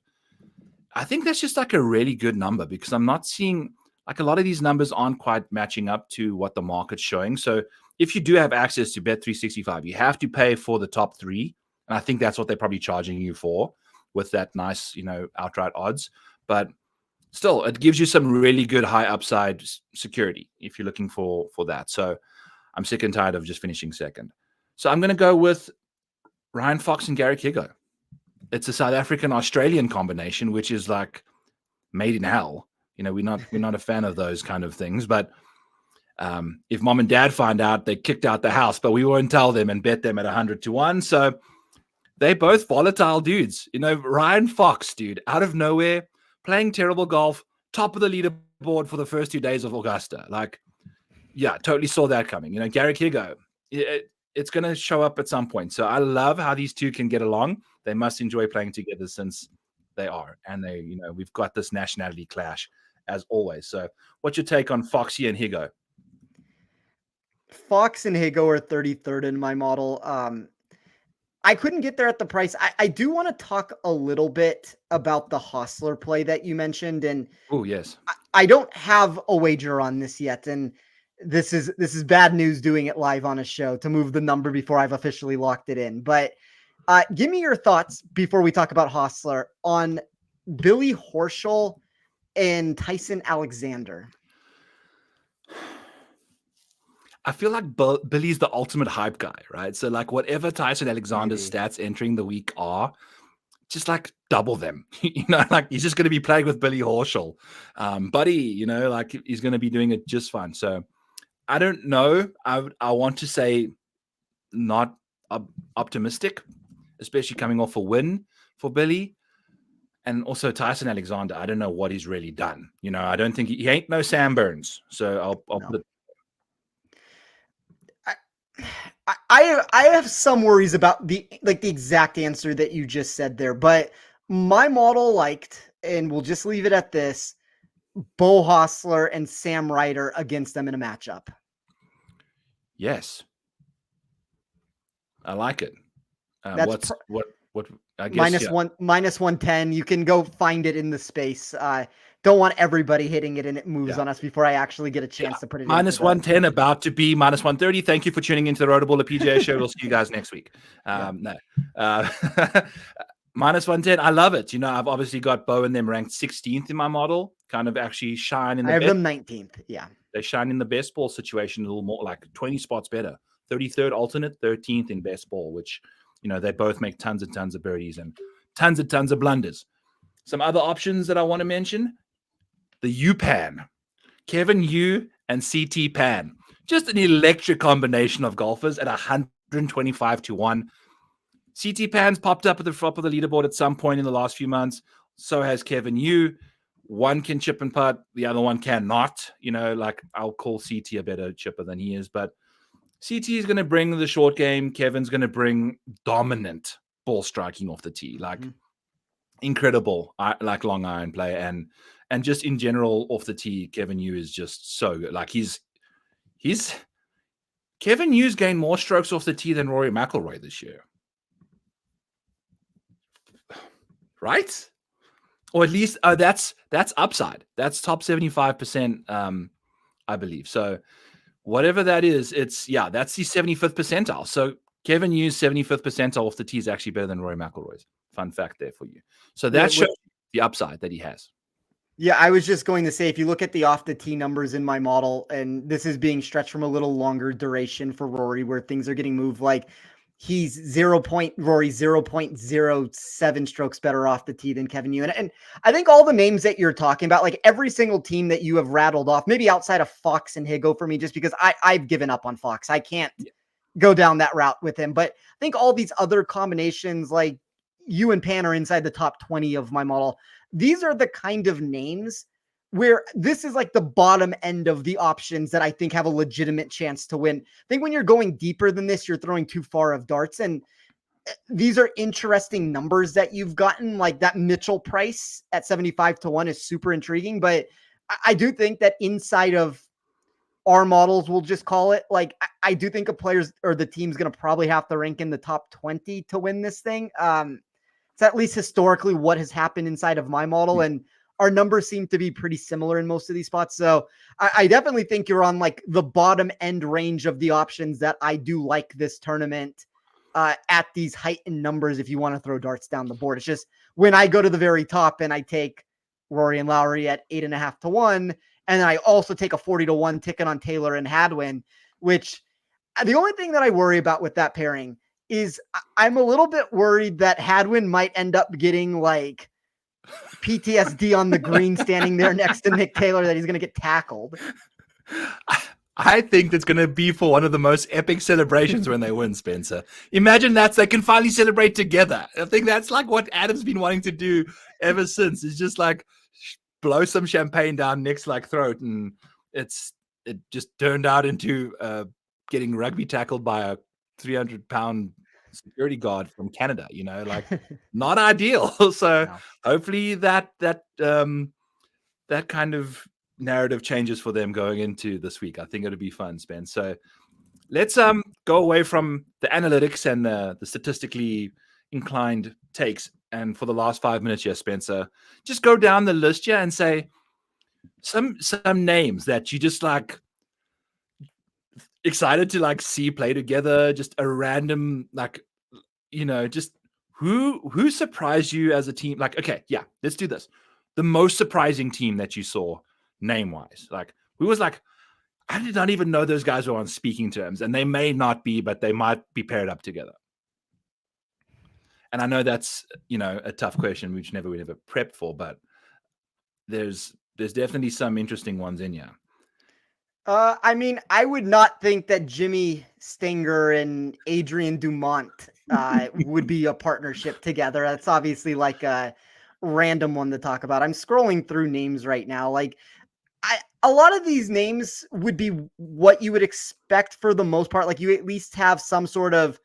I think that's just like a really good number, because I'm not seeing, like, a lot of these numbers aren't quite matching up to what the market's showing. So if you do have access to Bet365, you have to pay for the top 3. And I think that's what they're probably charging you for, with that nice, outright odds. But still, it gives you some really good high upside security if you're looking for that. So I'm sick and tired of just finishing second. So I'm going to go with Ryan Fox and Gary Kigo. It's a South African-Australian combination, which is like made in hell. We're not a fan of those kind of things. But if mom and dad find out, they kicked out the house, but we won't tell them and bet them at 100-1. So they're both volatile dudes. Ryan Fox, dude, out of nowhere, playing terrible golf, top of the leaderboard for the first 2 days of Augusta. Like, yeah, totally saw that coming. Gary Kigo, it's going to show up at some point. So I love how these two can get along. They must enjoy playing together since they are. And we've got this nationality clash as always. So what's your take on Foxy and Higo? Fox and Higo are 33rd in my model. I couldn't get there at the price. I do want to talk a little bit about the Hostler play that you mentioned. And oh, yes. I don't have a wager on this yet. And this is bad news doing it live on a show to move the number before I've officially locked it in. But give me your thoughts before we talk about Hostler on Billy Horschel and Tyson Alexander. I feel like Billy's the ultimate hype guy, right? So like whatever Tyson Alexander's stats entering the week are, just like double them. Like he's just going to be playing with Billy Horschel. Buddy, like he's going to be doing it just fine. So I don't know. I want to say not optimistic, especially coming off a win for Billy. And also Tyson Alexander, I don't know what he's really done. I don't think he ain't no Sam Burns. So I'll put it. I have some worries about the exact answer that you just said there, but my model liked, and we'll just leave it at this, Bo Hostler and Sam Ryder against them in a matchup. Yes. I like it. That's what I guess minus 110. You can go find it in the space. Don't want everybody hitting it and it moves on us before I actually get a chance to put it in. Minus 110, about to be minus 130. Thank you for tuning into the Rotoballer PGA show. We'll see you guys next week. No. Minus 110. I love it. I've obviously got Bo and them ranked 16th in my model. Kind of actually shine in the I have them 19th. Yeah. They shine in the best ball situation a little more, like 20 spots better. 33rd alternate, 13th in best ball, which, they both make tons and tons of birdies and tons of blunders. Some other options that I want to mention. The U-Pan, Kevin Yu and CT Pan. Just an electric combination of golfers at 125 to 1. CT Pan's popped up at the top of the leaderboard at some point in the last few months. So has Kevin Yu. One can chip and putt. The other one cannot. Like I'll call CT a better chipper than he is. But CT is going to bring the short game. Kevin's going to bring dominant ball striking off the tee. Like incredible, like long iron play. And just in general, off the tee, Kevin Yu is just so good. Like Kevin Yu's gained more strokes off the tee than Rory McIlroy this year. Right? Or at least that's upside. That's top 75%, I believe. So whatever that is, that's the 75th percentile. So Kevin Yu's 75th percentile off the tee is actually better than Rory McIlroy's. Fun fact there for you. So that shows the upside that he has. Yeah, I was just going to say, if you look at the off the tee numbers in my model, and this is being stretched from a little longer duration for Rory, where things are getting moved, like he's Rory 0.07 strokes better off the tee than Kevin Yu. And I think all the names that you're talking about, like every single team that you have rattled off, maybe outside of Fox and Higo for me, just because I've given up on Fox. I can't go down that route with him. But I think all these other combinations, like Yu and Pan, are inside the top 20 of my model. These are the kind of names where this is like the bottom end of the options that I think have a legitimate chance to win. I think when you're going deeper than this, you're throwing too far of darts. And these are interesting numbers that you've gotten. Like that Mitchell price at 75 to 1 is super intriguing. But I do think that inside of our models, we'll just call it, like, I do think a player's or the team's going to probably have to rank in the top 20 to win this thing. It's at least historically what has happened inside of my model. And our numbers seem to be pretty similar in most of these spots. So I definitely think you're on like the bottom end range of the options that I do like this tournament at these heightened numbers. If you want to throw darts down the board, it's just when I go to the very top and I take Rory and Lowry at 8.5 to 1, and then I also take a 40 to 1 ticket on Taylor and Hadwin, which the only thing that I worry about with that pairing is I'm a little bit worried that Hadwin might end up getting like PTSD on the green standing there next to Nick Taylor, that he's going to get tackled. I think that's going to be for one of the most epic celebrations when they win, Spencer. Imagine they can finally celebrate together. I think that's like what Adam's been wanting to do ever since. It's just like blow some champagne down Nick's like throat, and it just turned out into getting rugby tackled by a 300-pound security guard from Canada, like not ideal. So No. hopefully that kind of narrative changes for them going into this week. I think it'll be fun, Spence. So let's go away from the analytics and the statistically inclined takes. And for the last 5 minutes here, Spencer, just go down the list here and say some names that you just like excited to like see play together. Just a random just who surprised you as a team? Like, okay, yeah, let's do this. The most surprising team that you saw name-wise, like who was like, I did not even know those guys were on speaking terms, and they may not be, but they might be paired up together. And I know that's a tough question, which we never prepped for, but there's definitely some interesting ones in here. I mean, I would not think that Jimmy Stenger and Adrian Dumont would be a partnership together. That's obviously like a random one to talk about. I'm scrolling through names right now. Like, a lot of these names would be what you would expect for the most part. Like, you at least have some sort of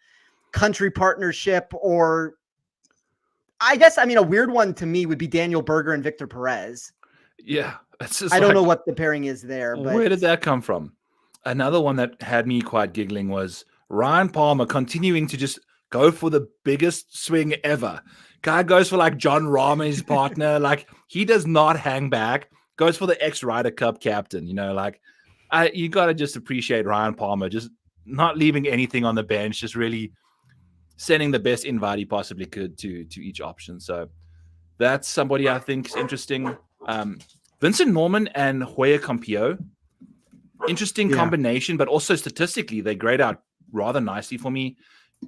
country partnership, or I guess, I mean, a weird one to me would be Daniel Berger and Victor Perez. Yeah. I don't know what the pairing is there, but where did that come from? Another one that had me quite giggling was Ryan Palmer continuing to just go for the biggest swing ever. Guy goes for like John Rahm, his partner. Like, he does not hang back. Goes for the ex-Ryder Cup captain. You got to just appreciate Ryan Palmer just not leaving anything on the bench, just really sending the best invite he possibly could to each option. So that's somebody I think is interesting. Vincent Norman and Hoya Campillo, interesting combination, but also statistically, they grade out rather nicely for me.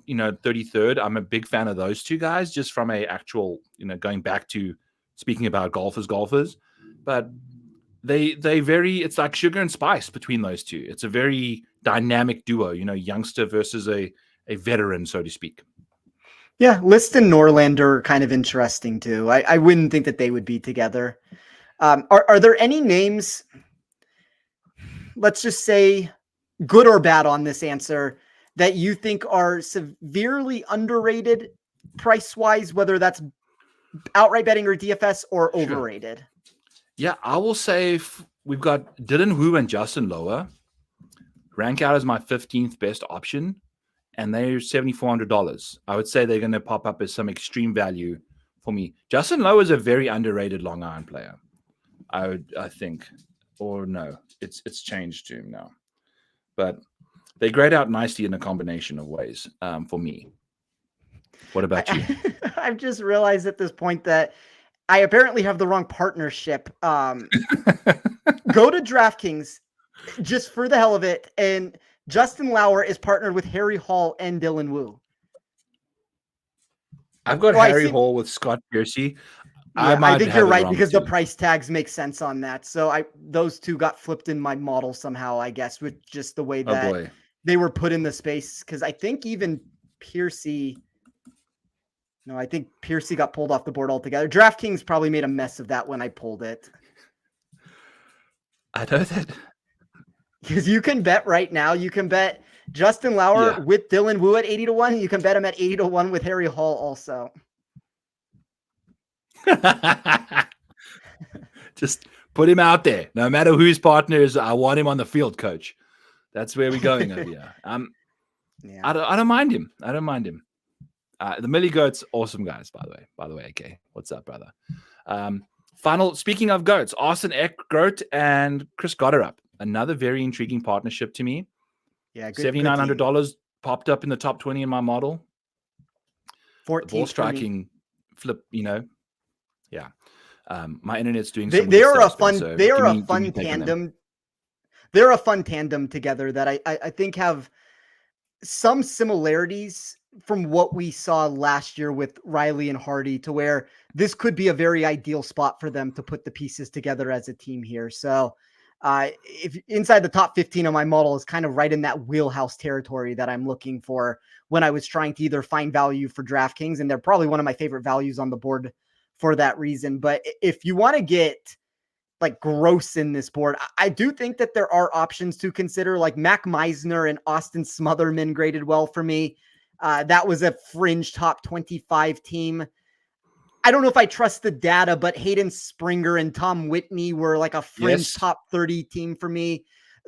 33rd. I'm a big fan of those two guys, just from a actual, going back to speaking about golfers. But it's like sugar and spice between those two. It's a very dynamic duo, youngster versus a veteran, so to speak. Yeah, List and Norlander are kind of interesting too. I wouldn't think that they would be together. Are there any names, let's just say good or bad on this answer, that you think are severely underrated price-wise, whether that's outright betting or DFS, or overrated? Sure. Yeah, I will say we've got Dylan Wu and Justin Lower rank out as my 15th best option, and they're $7,400. I would say they're going to pop up as some extreme value for me. Justin Lower is a very underrated long iron player. I think, or no, it's changed to him now, but they grade out nicely in a combination of ways for me. What about you? I've just realized at this point that I apparently have the wrong partnership. Go to DraftKings just for the hell of it, and Justin Lauer is partnered with Harry Hall and Dylan Wu. I've got Harry Hall with Scott Piercy. Yeah, I think you're right, because the price tags make sense on that. So those two got flipped in my model somehow, I guess, with just the way that they were put in the space. Because I think even Piercy, I think Piercy got pulled off the board altogether. DraftKings probably made a mess of that when I pulled it. I know that. Because you can bet right now, you can bet Justin Lauer with Dylan Wu at 80-1. You can bet him at 80-1 with Harry Hall also. Just put him out there. No matter who his partner is, I want him on the field, coach. That's where we're going over here. I don't mind him. The Millie Goats, awesome guys, by the way. Okay, what's up, brother? Speaking of goats, Austin Eckgroat and Chris Gotterup, another very intriguing partnership to me. Yeah, $7,900 popped up in the top 20 in my model. 14 ball striking flip, Yeah. My internet's doing they are a fun tandem. They're a fun tandem together that I think have some similarities from what we saw last year with Riley and Hardy, to where this could be a very ideal spot for them to put the pieces together as a team here. So if inside the top 15 of my model is kind of right in that wheelhouse territory that I'm looking for when I was trying to either find value for DraftKings, and they're probably one of my favorite values on the board for that reason. But if you want to get like gross in this board. I do think that there are options to consider, like Mac Meisner and Austin Smotherman graded well for me. That was a fringe top 25 team. I don't know if I trust the data, but Hayden Springer and Tom Whitney were like a fringe top 30 team for me.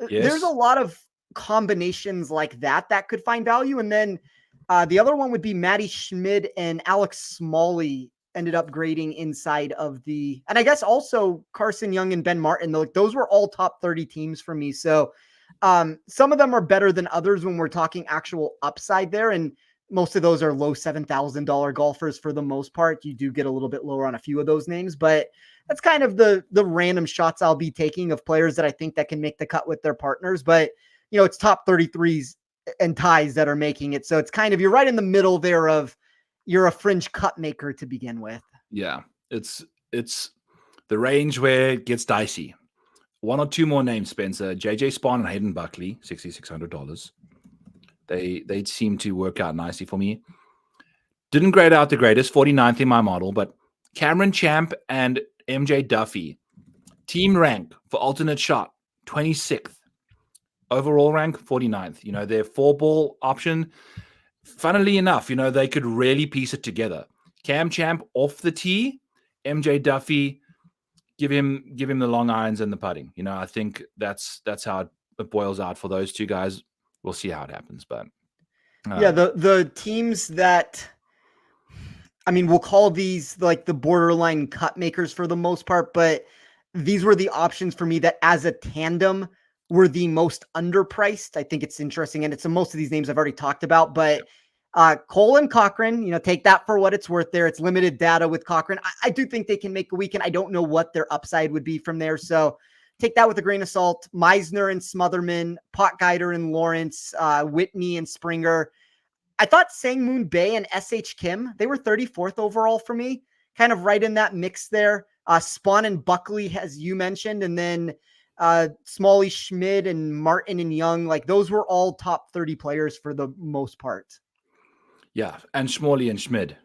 There's a lot of combinations like that could find value. And then the other one would be Matty Schmid and Alex Smalley ended up grading inside of the, and I guess also Carson Young and Ben Martin. Those were all top 30 teams for me. So some of them are better than others when we're talking actual upside there. And most of those are low $7,000 golfers for the most part. You do get a little bit lower on a few of those names, but that's kind of the random shots I'll be taking of players that I think that can make the cut with their partners. But, it's top 33s and ties that are making it. So it's kind of, you're right in the middle there of you're a fringe cut maker to begin with. Yeah. It's the range where it gets dicey. One or two more names, Spencer. JJ Spahn and Hayden Buckley, $6,600. They seem to work out nicely for me. Didn't grade out the greatest, 49th in my model, but Cameron Champ and MJ Duffy, team rank for alternate shot, 26th. Overall rank, 49th. Their 4-ball option, funnily enough, they could really piece it together. Cam Champ off the tee, MJ Duffy, give him the long irons and the putting. I think that's how it boils out for those two guys. We'll see how it happens, but the teams that, we'll call these like the borderline cut makers for the most part, but these were the options for me that as a tandem were the most underpriced. I think it's interesting, and it's most of these names I've already talked about, but Cole and Cochran, take that for what it's worth there. It's limited data with Cochran. I do think they can make a weekend. I don't know what their upside would be from there, so take that with a grain of salt. Meisner and Smotherman, Potgeider and Lawrence, Whitney and Springer. I thought Sang Moon Bae and S.H. Kim, they were 34th overall for me, kind of right in that mix there. Spawn and Buckley, as you mentioned, and then Smalley, Schmid, and Martin and Young, like those were all top 30 players for the most part. Yeah, and Schmid,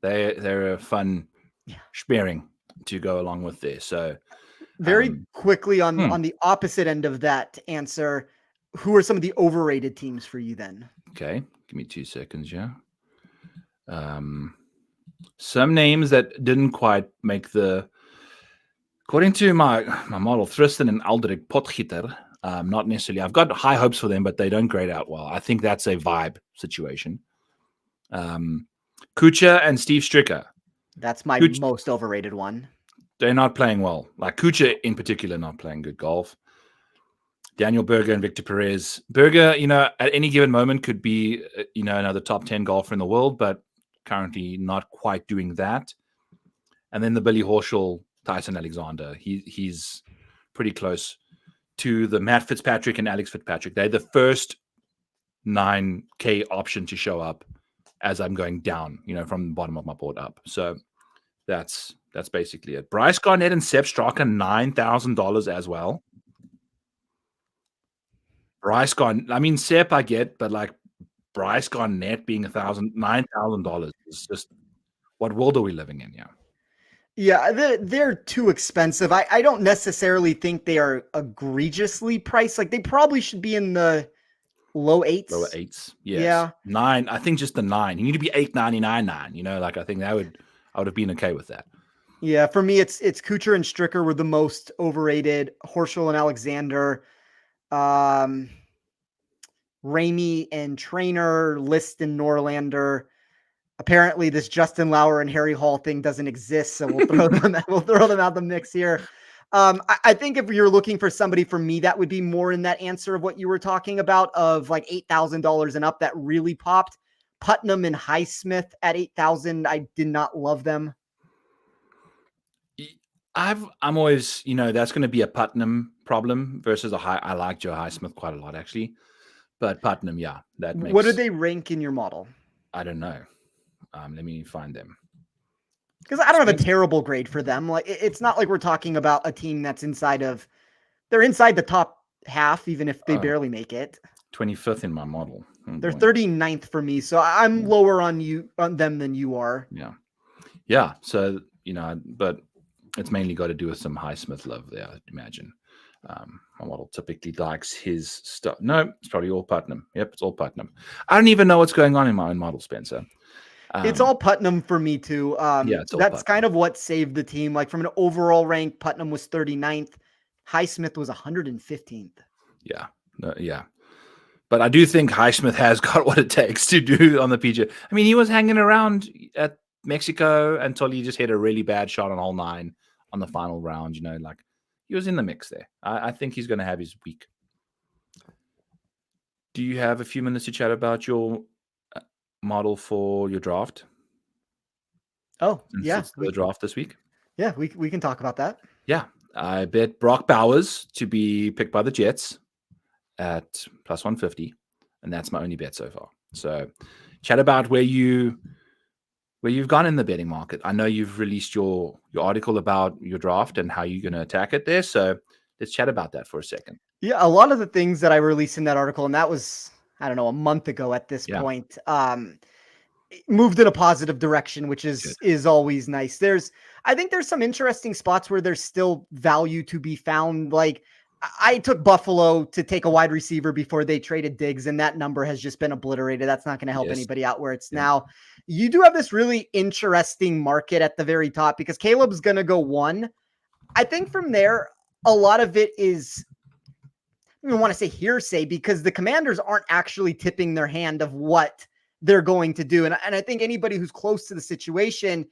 they're a fun sparing to go along with this. So very quickly on the opposite end of that answer, who are some of the overrated teams for you then? Okay, give me 2 seconds, yeah. Some names that didn't quite make the, according to my model, Tristan and Aldrich Potgieter, not necessarily. I've got high hopes for them, but they don't grade out well. I think that's a vibe situation. Kuchar and Steve Stricker. That's my most overrated one. They're not playing well. Like Kuchar in particular, not playing good golf. Daniel Berger and Victor Perez. Berger, at any given moment could be, another top 10 golfer in the world, but currently not quite doing that. And then the Billy Horschel, Tyson Alexander. He's pretty close to the Matt Fitzpatrick and Alex Fitzpatrick. They're the first 9K option to show up as I'm going down, from the bottom of my board up. So that's basically it. Bryce Garnett and Sepp Straka, $9,000 as well. Bryce Garnett, Sepp I get, but like Bryce Garnett being $9,000 is just, what world are we living in? Yeah. Yeah, they're too expensive. I don't necessarily think they are egregiously priced. Like they probably should be in the low 8s. Lower 8s. Yes. Yeah. 9. I think just the 9. You need to be $8.99. Like I think I would have been okay with that. Yeah, for me it's Kuchar and Stricker were the most overrated. Horschel and Alexander, Ramey and Trainer, List and Norlander. Apparently this Justin Lauer and Harry Hall thing doesn't exist, so we'll throw them out the mix here. I think if you're looking for somebody, for me, that would be more in that answer of what you were talking about of like $8,000 and up that really popped. Putnam and Highsmith at 8,000. I did not love them. I'm always, that's going to be a Putnam problem versus I like Joe Highsmith quite a lot actually, but Putnam, yeah, that makes. What do they rank in your model? I don't know. Let me find them. Because I don't have a terrible grade for them. Like it's not like we're talking about a team that's they're inside the top half, even if they barely make it. 25th in my model. They're 39th for me, so I'm lower on them than you are. Yeah. So but It's mainly got to do with some Highsmith love there, I'd imagine. My model typically likes his stuff. No, it's probably all Putnam. Yep, it's all Putnam. I don't even know what's going on in my own model, Spencer. It's all Putnam for me too. Yeah, it's all That's Putnam. kind of what saved the team. Like from an overall rank, Putnam was 39th. Highsmith was 115th. Yeah, yeah. But I do think Highsmith has got what it takes to do on the PGA. I mean, he was hanging around at Mexico until he just hit a really bad shot on hole 9 on the final round. Like he was in the mix there. I think he's going to have his week. Do you have a few minutes to chat about your model for your draft? Oh, Since yeah. it's the draft this week. Yeah, we can talk about that. Yeah, I bet Brock Bowers to be picked by the Jets at plus 150, and that's my only bet so far. So chat about where you've gone in the betting market. I know you've released your article about your draft and how you're going to attack it there. So let's chat about that for a second. Yeah, a lot of the things that I released in that article, and that was, I don't know, a month ago at this point, moved in a positive direction, which is always nice. I think there's some interesting spots where there's still value to be found. Like I took Buffalo to take a wide receiver before they traded Diggs, and that number has just been obliterated. That's not going to help anybody out where it's now. You do have this really interesting market at the very top because Caleb's going to go 1. I think from there, a lot of it is, I don't want to say hearsay because the Commanders aren't actually tipping their hand of what they're going to do. And I think anybody who's close to the situation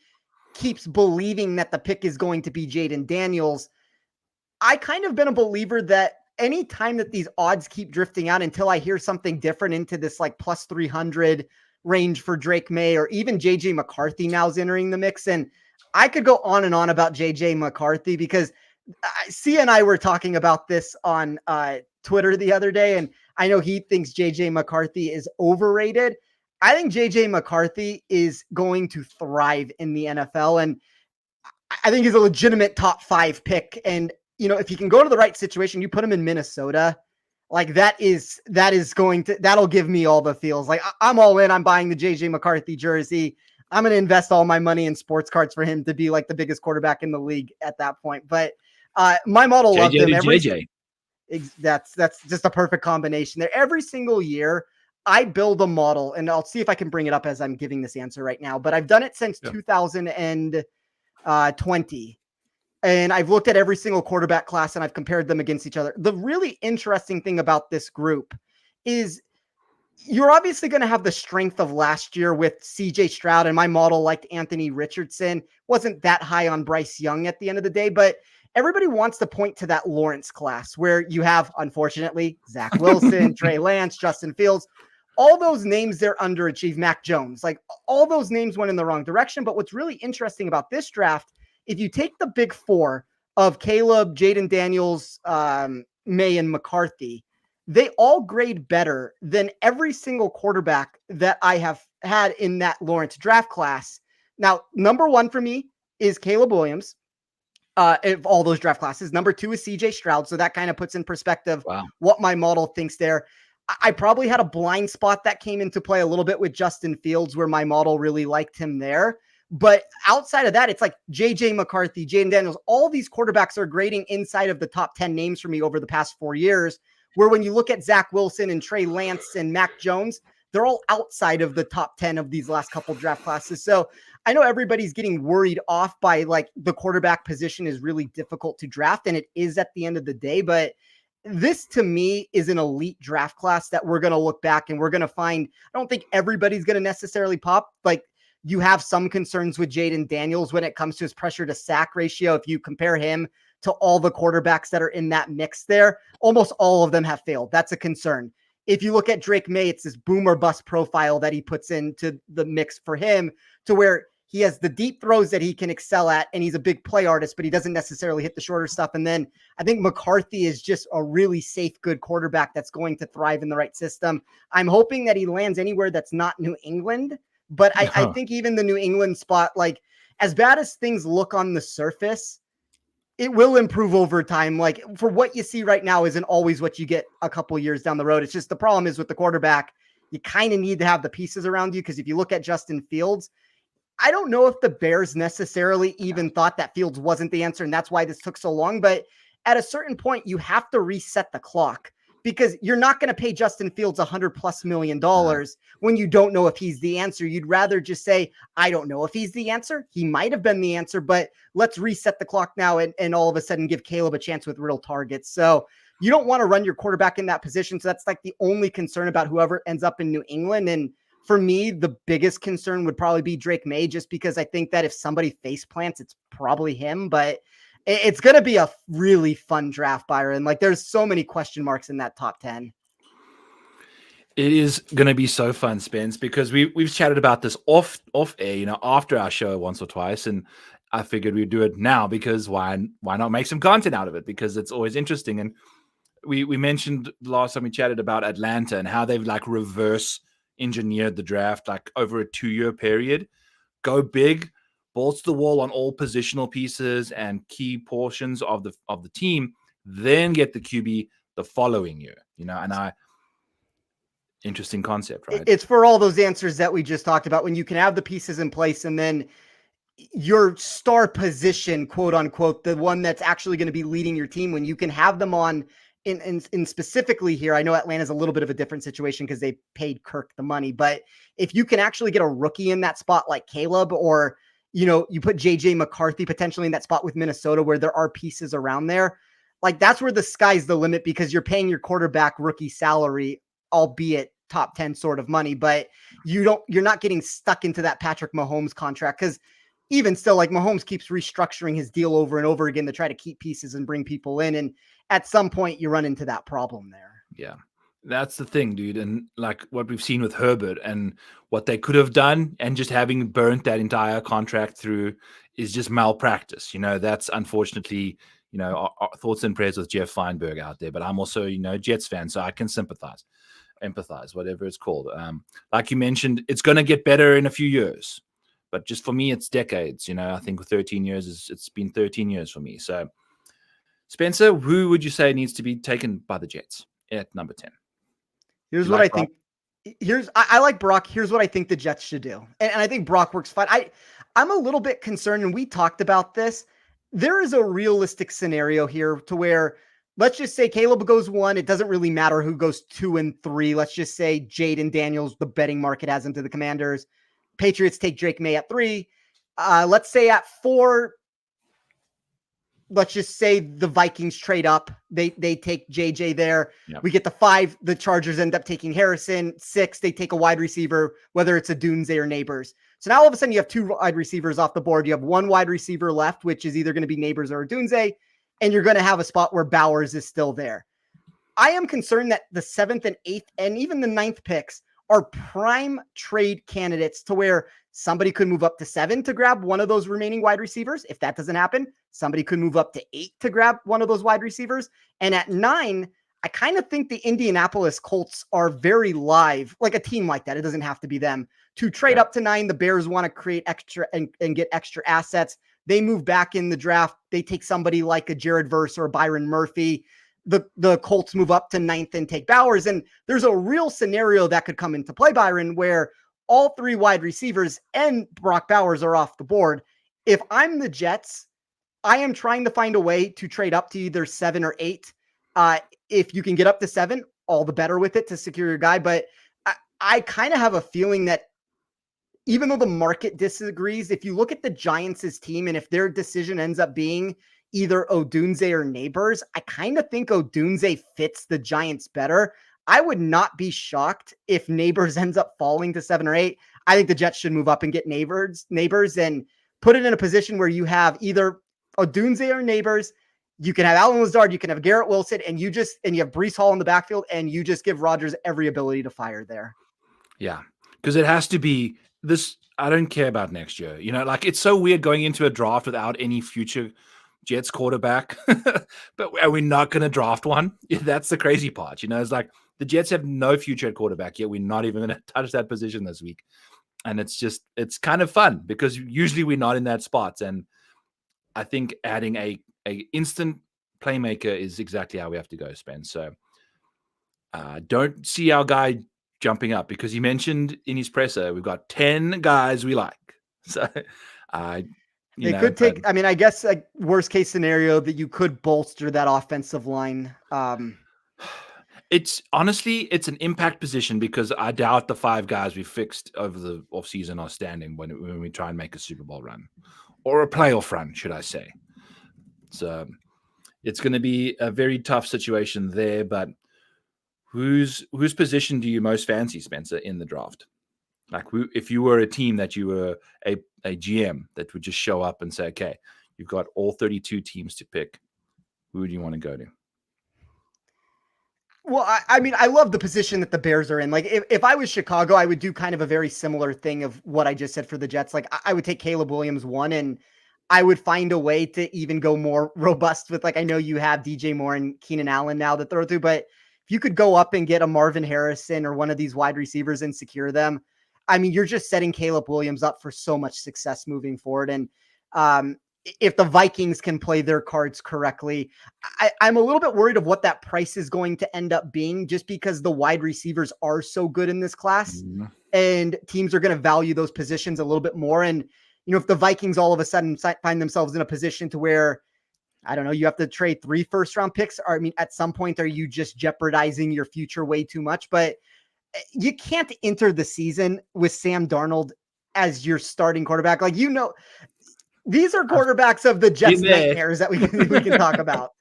keeps believing that the pick is going to be Jaden Daniels. I kind of been a believer that any time that these odds keep drifting out until I hear something different into this like plus 300 range for Drake May, or even JJ McCarthy now is entering the mix. And I could go on and on about JJ McCarthy because C and I were talking about this on Twitter the other day. And I know he thinks JJ McCarthy is overrated. I think JJ McCarthy is going to thrive in the NFL. And I think he's a legitimate top 5 pick. And if you can go to the right situation, you put him in Minnesota, like that'll give me all the feels. Like I'm all in. I'm buying the JJ McCarthy jersey. I'm going to invest all my money in sports cards for him to be like the biggest quarterback in the league at that point. But my model loved him. That's just a perfect combination there. Every single year I build a model, and I'll see if I can bring it up as I'm giving this answer right now, but I've done it since 2020. And I've looked at every single quarterback class and I've compared them against each other. The really interesting thing about this group is you're obviously going to have the strength of last year with CJ Stroud, and my model liked Anthony Richardson. Wasn't that high on Bryce Young at the end of the day, but everybody wants to point to that Lawrence class where you have, unfortunately, Zach Wilson, Trey Lance, Justin Fields. All those names, they're underachieved. Mac Jones, like all those names went in the wrong direction. But what's really interesting about this draft, if you take the big 4 of Caleb, Jaden Daniels, May, and McCarthy, they all grade better than every single quarterback that I have had in that Lawrence draft class. Now, number 1 for me is Caleb Williams, of all those draft classes. Number 2 is CJ Stroud. So that kind of puts in perspective what my model thinks there. I probably had a blind spot that came into play a little bit with Justin Fields where my model really liked him there. But outside of that, it's like JJ McCarthy, Jaden Daniels, all these quarterbacks are grading inside of the top 10 names for me over the past 4 years, where when you look at Zach Wilson and Trey Lance and Mac Jones, they're all outside of the top 10 of these last couple draft classes. So I know everybody's getting worried off by like the quarterback position is really difficult to draft, and it is at the end of the day. But this to me is an elite draft class that we're going to look back and we're going to find. I don't think everybody's going to necessarily pop. Like you have some concerns with Jaden Daniels when it comes to his pressure to sack ratio. If you compare him to all the quarterbacks that are in that mix there, almost all of them have failed. That's a concern. If you look at Drake May, it's this boom or bust profile that he puts into the mix for him, to where he has the deep throws that he can excel at, and he's a big play artist, but he doesn't necessarily hit the shorter stuff. And then I think McCarthy is just a really safe, good quarterback that's going to thrive in the right system. I'm hoping that he lands anywhere that's not New England, but I think even the New England spot, like as bad as things look on the surface, it will improve over time. Like for what you see right now isn't always what you get a couple years down the road. It's just the problem is with the quarterback, you kind of need to have the pieces around you. Because if you look at Justin Fields, I don't know if the Bears necessarily even thought that Fields wasn't the answer, and that's why this took so long. But at a certain point, you have to reset the clock because you're not going to pay Justin Fields $100+ million when you don't know if he's the answer. You'd rather just say, I don't know if he's the answer. He might have been the answer, but let's reset the clock now and all of a sudden give Caleb a chance with real targets. So you don't want to run your quarterback in that position. So that's like the only concern about whoever ends up in New England. And for me, the biggest concern would probably be Drake May, just because I think that if somebody face plants, it's probably him. But it's going to be a really fun draft, Byron. Like, there's so many question marks in that top 10. It is going to be so fun, Spence, because we've chatted about this off air, after our show once or twice, and I figured we'd do it now because why not make some content out of it? Because it's always interesting. And we mentioned last time we chatted about Atlanta and how they've like reverse engineered the draft like over a 2-year period. Go big, bolster the wall on all positional pieces and key portions of the team, then get the QB the following year. And interesting concept, right? It's for all those answers that we just talked about, when you can have the pieces in place and then your star position, quote unquote, the one that's actually going to be leading your team, when you can have them on in specifically here. I know Atlanta's a little bit of a different situation because they paid Kirk the money, but if you can actually get a rookie in that spot like Caleb, or, you put JJ McCarthy potentially in that spot with Minnesota where there are pieces around there, like that's where the sky's the limit, because you're paying your quarterback rookie salary, albeit top 10 sort of money, but you're not getting stuck into that Patrick Mahomes contract. Because even still, like, Mahomes keeps restructuring his deal over and over again to try to keep pieces and bring people in. And at some point you run into that problem there. Yeah, that's the thing, dude. And like what we've seen with Herbert and what they could have done, and just having burnt that entire contract through is just malpractice. That's unfortunately, our thoughts and prayers with Jeff Feinberg out there. But I'm also, Jets fan, so I can empathize, whatever it's called. Like you mentioned, it's going to get better in a few years. But just for me, it's decades. I think 13 years it's been 13 years for me. So, Spencer, who would you say needs to be taken by the Jets at number 10? Here's what I think. I like Brock. Here's what I think the Jets should do. And I think Brock works fine. I'm a little bit concerned, and we talked about this. There is a realistic scenario here to where, let's just say Caleb goes 1. It doesn't really matter who goes 2 and 3. Let's just say Jaden Daniels, the betting market has him to the Commanders. Patriots take Drake May at 3. Let's say at 4, let's just say the Vikings trade up. They take JJ there. Yep. We get the 5. The Chargers end up taking Harrison. 6, they take a wide receiver, whether it's a Dunze or Neighbors. So now all of a sudden you have 2 wide receivers off the board. You have 1 wide receiver left, which is either going to be Neighbors or Dunze, and you're going to have a spot where Bowers is still there. I am concerned that the 7th and 8th and even the 9th picks are prime trade candidates to where somebody could move up to 7 to grab one of those remaining wide receivers. If that doesn't happen, somebody could move up to 8 to grab one of those wide receivers. And at 9, I kind of think the Indianapolis Colts are very live, like a team like that. It doesn't have to be them to trade up to 9. The Bears want to create extra and get extra assets. They move back in the draft. They take somebody like a Jared Verse or a Byron Murphy. The Colts move up to 9th and take Bowers. And there's a real scenario that could come into play, Byron, where all 3 wide receivers and Brock Bowers are off the board. If I'm the Jets, I am trying to find a way to trade up to either 7 or 8. If you can get up to 7, all the better with it to secure your guy. But I kind of have a feeling that even though the market disagrees, if you look at the Giants' team and if their decision ends up being either Odunze or Neighbors, I kind of think Odunze fits the Giants better. I would not be shocked if Neighbors ends up falling to 7 or 8. I think the Jets should move up and get Neighbors and put it in a position where you have either Odunze or Neighbors. You can have Allen Lazard, you can have Garrett Wilson, and you have Breece Hall in the backfield, and you just give Rodgers every ability to fire there. Yeah, because it has to be this. I don't care about next year. Like, it's so weird going into a draft without any future Jets quarterback, but are we not going to draft one? Yeah, that's the crazy part. It's like the Jets have no future at quarterback yet. We're not even going to touch that position this week. And it's kind of fun because usually we're not in that spot. And I think adding a instant playmaker is exactly how we have to go, Spence. So don't see our guy jumping up, because he mentioned in his presser, we've got 10 guys we like. So, I, It could take, I mean, I guess like worst case scenario that you could bolster that offensive line. It's honestly, it's an impact position because I doubt the 5 guys we fixed over the offseason are standing when we try and make a Super Bowl run or a playoff run, should I say. So it's going to be a very tough situation there, but whose position do you most fancy, Spencer, in the draft? Like, if you were a team that you were a GM that would just show up and say, okay, you've got all 32 teams to pick, who do you want to go to? Well, I mean, I love the position that the Bears are in. Like, if I was Chicago, I would do kind of a very similar thing of what I just said for the Jets. Like, I would take Caleb Williams 1, and I would find a way to even go more robust with, like, I know you have DJ Moore and Keenan Allen now to throw to, but if you could go up and get a Marvin Harrison or one of these wide receivers and secure them, I mean, you're just setting Caleb Williams up for so much success moving forward. And if the Vikings can play their cards correctly, I'm a little bit worried of what that price is going to end up being, just because the wide receivers are so good in this class and teams are going to value those positions a little bit more. And, you know, if the Vikings all of a sudden find themselves in a position to where, I don't know, you have to trade 3 first-round picks, or I mean, at some point, are you just jeopardizing your future way too much? But you can't enter the season with Sam Darnold as your starting quarterback. Like, you know, these are quarterbacks of the Jets nightmares that we can talk about.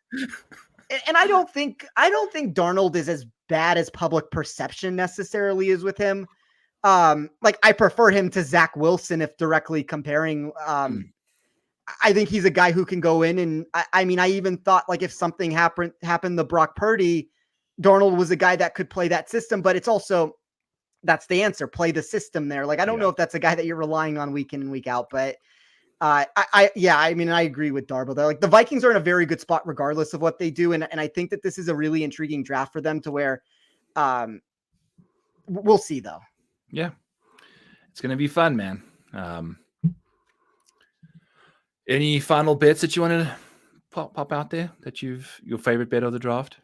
And I don't think Darnold is as bad as public perception necessarily is with him. Like, I prefer him to Zach Wilson if directly comparing. I think he's a guy who can go in, and I mean, I even thought, like, if something happened to Brock Purdy, Darnold was a guy that could play that system, but it's also, that's the answer. Play the system there. Like, I don't know if that's a guy that you're relying on week in and week out, but I mean, I agree with Darbo though. Like, the Vikings are in a very good spot regardless of what they do. And I think that this is a really intriguing draft for them to where, we'll see though. Yeah. It's going to be fun, man. Any final bets that you want to pop out there that your favorite bet of the draft?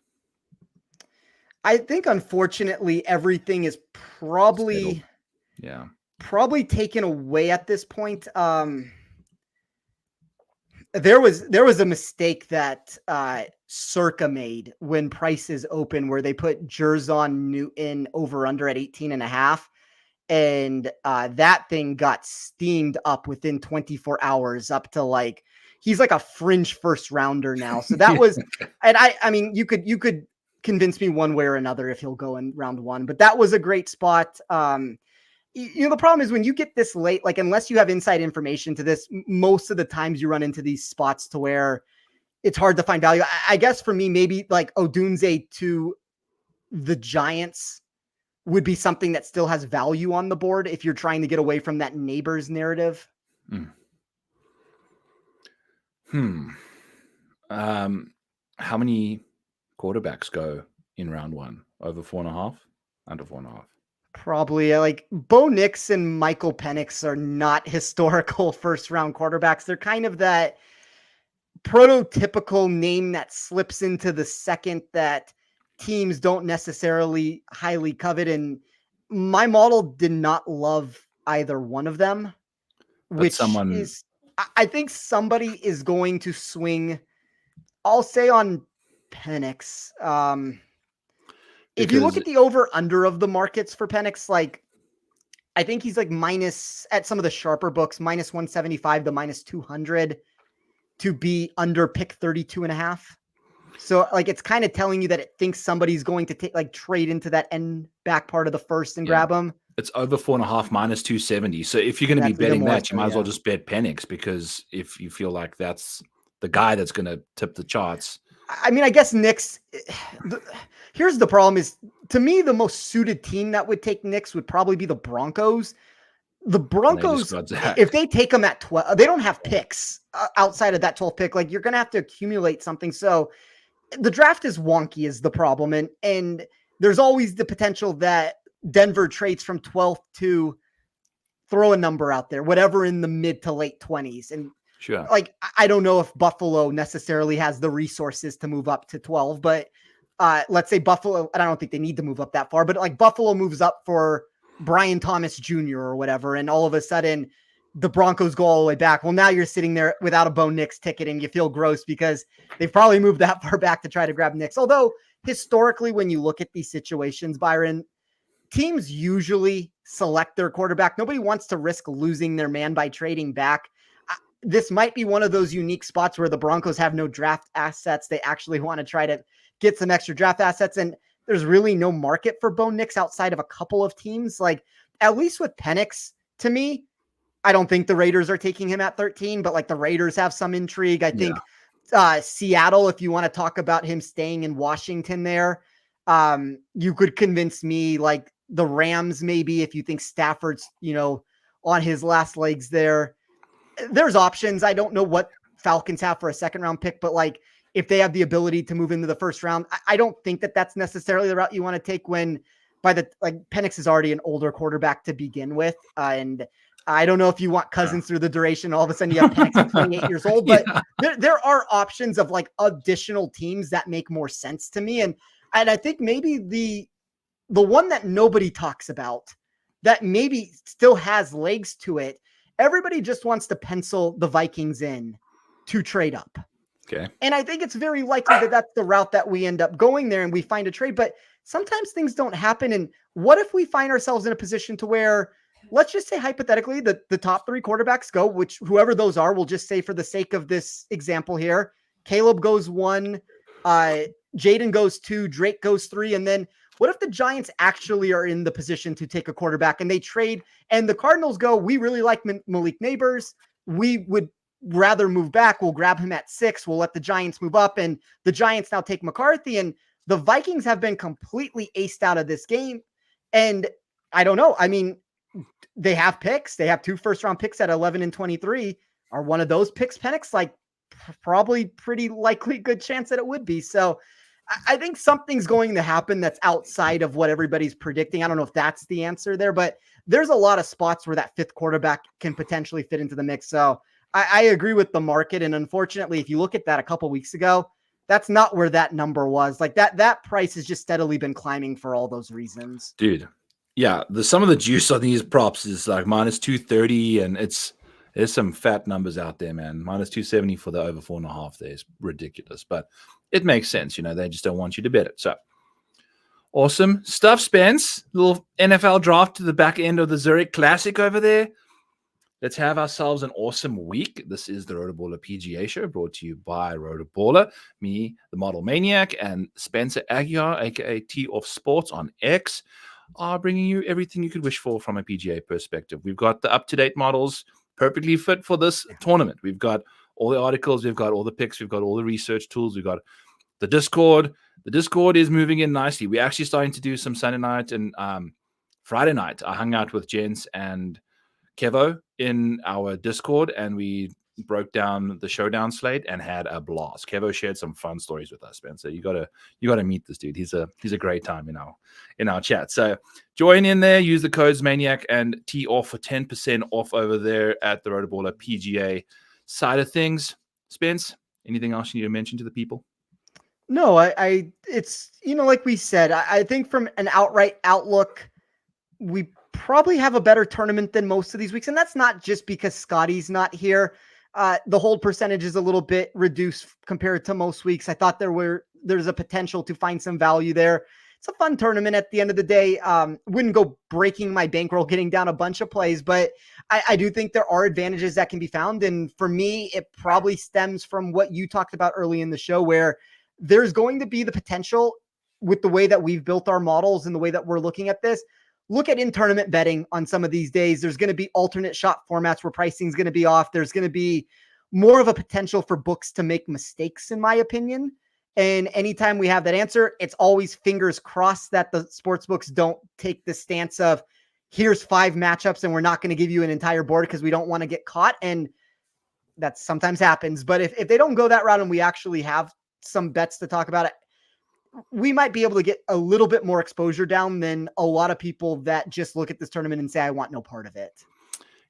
I think, unfortunately, everything is probably taken away at this point. There was a mistake that Circa made when prices open, where they put Jerzon Newton over under at 18.5. And that thing got steamed up within 24 hours up to, like, he's like a fringe first rounder now. So that was, and I mean, you could convince me one way or another if he'll go in round 1, but that was a great spot. You know, the problem is when you get this late, like, unless you have inside information to this, most of the times you run into these spots to where it's hard to find value. I guess for me, maybe like Odunze to the Giants would be something that still has value on the board if you're trying to get away from that neighbors narrative. How many quarterbacks go in round 1? Over 4.5? Under 4.5? Probably, like, Bo Nix and Michael Penix are not historical first round quarterbacks. They're kind of that prototypical name that slips into the second that teams don't necessarily highly covet. And my model did not love either one of them, which is, I think somebody is going to swing, I'll say, on Penix. If you look at the over under of the markets for Penix, like, I think he's like minus, at some of the sharper books, minus 175 to minus 200 to be under pick 32.5. So, like, it's kind of telling you that it thinks somebody's going to trade into that end back part of the first and grab him. It's over 4.5 minus 270. So if you're going to be betting that, you might as well just bet Penix, because if you feel like that's the guy that's going to tip the charts. I mean, I guess Knicks, here's the problem is, to me, the most suited team that would take Knicks would probably be the Broncos. The Broncos, if they take them at 12, they don't have picks outside of that 12th pick. Like, you're going to have to accumulate something. So the draft is wonky is the problem. And there's always the potential that Denver trades from 12th to, throw a number out there, whatever in the mid to late 20s. And sure, like, I don't know if Buffalo necessarily has the resources to move up to 12, but let's say Buffalo, I don't think they need to move up that far, but like Buffalo moves up for Brian Thomas Jr. or whatever. And all of a sudden the Broncos go all the way back. Well, now you're sitting there without a Bo Nix ticket and you feel gross because they've probably moved that far back to try to grab Nix. Although historically, when you look at these situations, Byron, teams usually select their quarterback. Nobody wants to risk losing their man by trading back. This might be one of those unique spots where the Broncos have no draft assets. They actually want to try to get some extra draft assets. And there's really no market for Bo Nix outside of a couple of teams. Like, at least with Penix, to me, I don't think the Raiders are taking him at 13, but like the Raiders have some intrigue. I think Seattle, if you want to talk about him staying in Washington there, you could convince me, like the Rams, maybe, if you think Stafford's, on his last legs there. There's options. I don't know what Falcons have for a second round pick, but like if they have the ability to move into the first round, I don't think that that's necessarily the route you want to take when Penix is already an older quarterback to begin with. And I don't know if you want Cousins through the duration. All of a sudden you have Penix at 28 years old, but there are options of like additional teams that make more sense to me. And I think maybe the one that nobody talks about that maybe still has legs to it, everybody just wants to pencil the Vikings in to trade up. Okay. And I think it's very likely that that's the route that we end up going there and we find a trade, but sometimes things don't happen. And what if we find ourselves in a position to where, let's just say hypothetically, the top 3 quarterbacks go, which whoever those are, we'll just say for the sake of this example here, Caleb goes 1, Jaden goes 2, Drake goes 3, and then what if the Giants actually are in the position to take a quarterback and they trade and the Cardinals go, we really like Malik Neighbors. We would rather move back. We'll grab him at 6. We'll let the Giants move up and the Giants now take McCarthy, and the Vikings have been completely aced out of this game. And I don't know. I mean, they have picks. They have 2 first-round picks at 11 and 23. Are one of those picks Penix? Like, probably pretty likely good chance that it would be. So I think something's going to happen that's outside of what everybody's predicting. I don't know if that's the answer there, but there's a lot of spots where that 5th quarterback can potentially fit into the mix. So I agree with the market. And unfortunately, if you look at that a couple weeks ago, that's not where that number was. Like that price has just steadily been climbing for all those reasons. Dude. Yeah. Some of the juice on these props is like minus 230, and there's some fat numbers out there, man. Minus 270 for the over 4.5 there is ridiculous, but it makes sense. They just don't want you to bet it. So awesome stuff, Spence. Little NFL draft to the back end of the Zurich Classic over there. Let's have ourselves an awesome week. This is the Rotoballer PGA Show, brought to you by Rotoballer, me, the Model Maniac, and Spencer Aguiar, aka T Off Sports on X, are bringing you everything you could wish for from a PGA perspective. We've got the up-to-date models perfectly fit for this tournament. We've got all the articles, we've got all the picks, we've got all the research tools, we've got the Discord. The Discord is moving in nicely. We're actually starting to do some Sunday night and Friday night. I hung out with Jens and Kevo in our Discord, and we broke down the showdown slate and had a blast. Kevo shared some fun stories with us, Spencer. You gotta meet this dude. He's a great time in our chat. So join in there. Use the codes Maniac and T off for 10% off over there at the Rotoballer PGA side of things. Spence, anything else you need to mention to the people? No, it's, like we said, I think from an outright outlook, we probably have a better tournament than most of these weeks. And that's not just because Scotty's not here. The hold percentage is a little bit reduced compared to most weeks. I thought there's a potential to find some value there. It's a fun tournament at the end of the day. Wouldn't go breaking my bankroll getting down a bunch of plays, but I do think there are advantages that can be found. And for me, it probably stems from what you talked about early in the show, where there's going to be the potential with the way that we've built our models and the way that we're looking at this. Look at in-tournament betting on some of these days. There's going to be alternate shot formats where pricing is going to be off. There's going to be more of a potential for books to make mistakes, in my opinion. And anytime we have that answer, it's always fingers crossed that the sports books don't take the stance of here's 5 matchups and we're not going to give you an entire board because we don't want to get caught. And that sometimes happens. But if they don't go that route and we actually have some bets to talk about it, we might be able to get a little bit more exposure down than a lot of people that just look at this tournament and say, I want no part of it.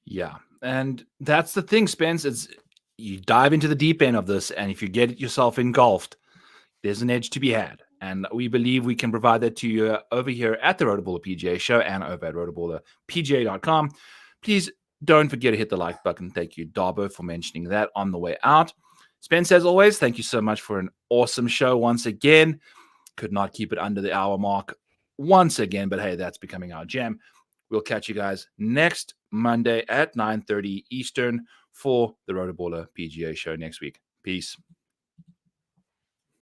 Yeah. And that's the thing, Spence, is you dive into the deep end of this. And if you get yourself engulfed, there's an edge to be had. And we believe we can provide that to you over here at the Rotoballer PGA Show and over at rotoballerpga.com. Please Don't forget to hit the like button. Thank you, Darbo, for mentioning that on the way out. Spence, as always, thank you so much for an awesome show once again. Could not keep it under the hour mark once again, but hey, that's becoming our jam. We'll catch you guys next Monday at 9:30 Eastern for the Rotoballer PGA show next week. Peace.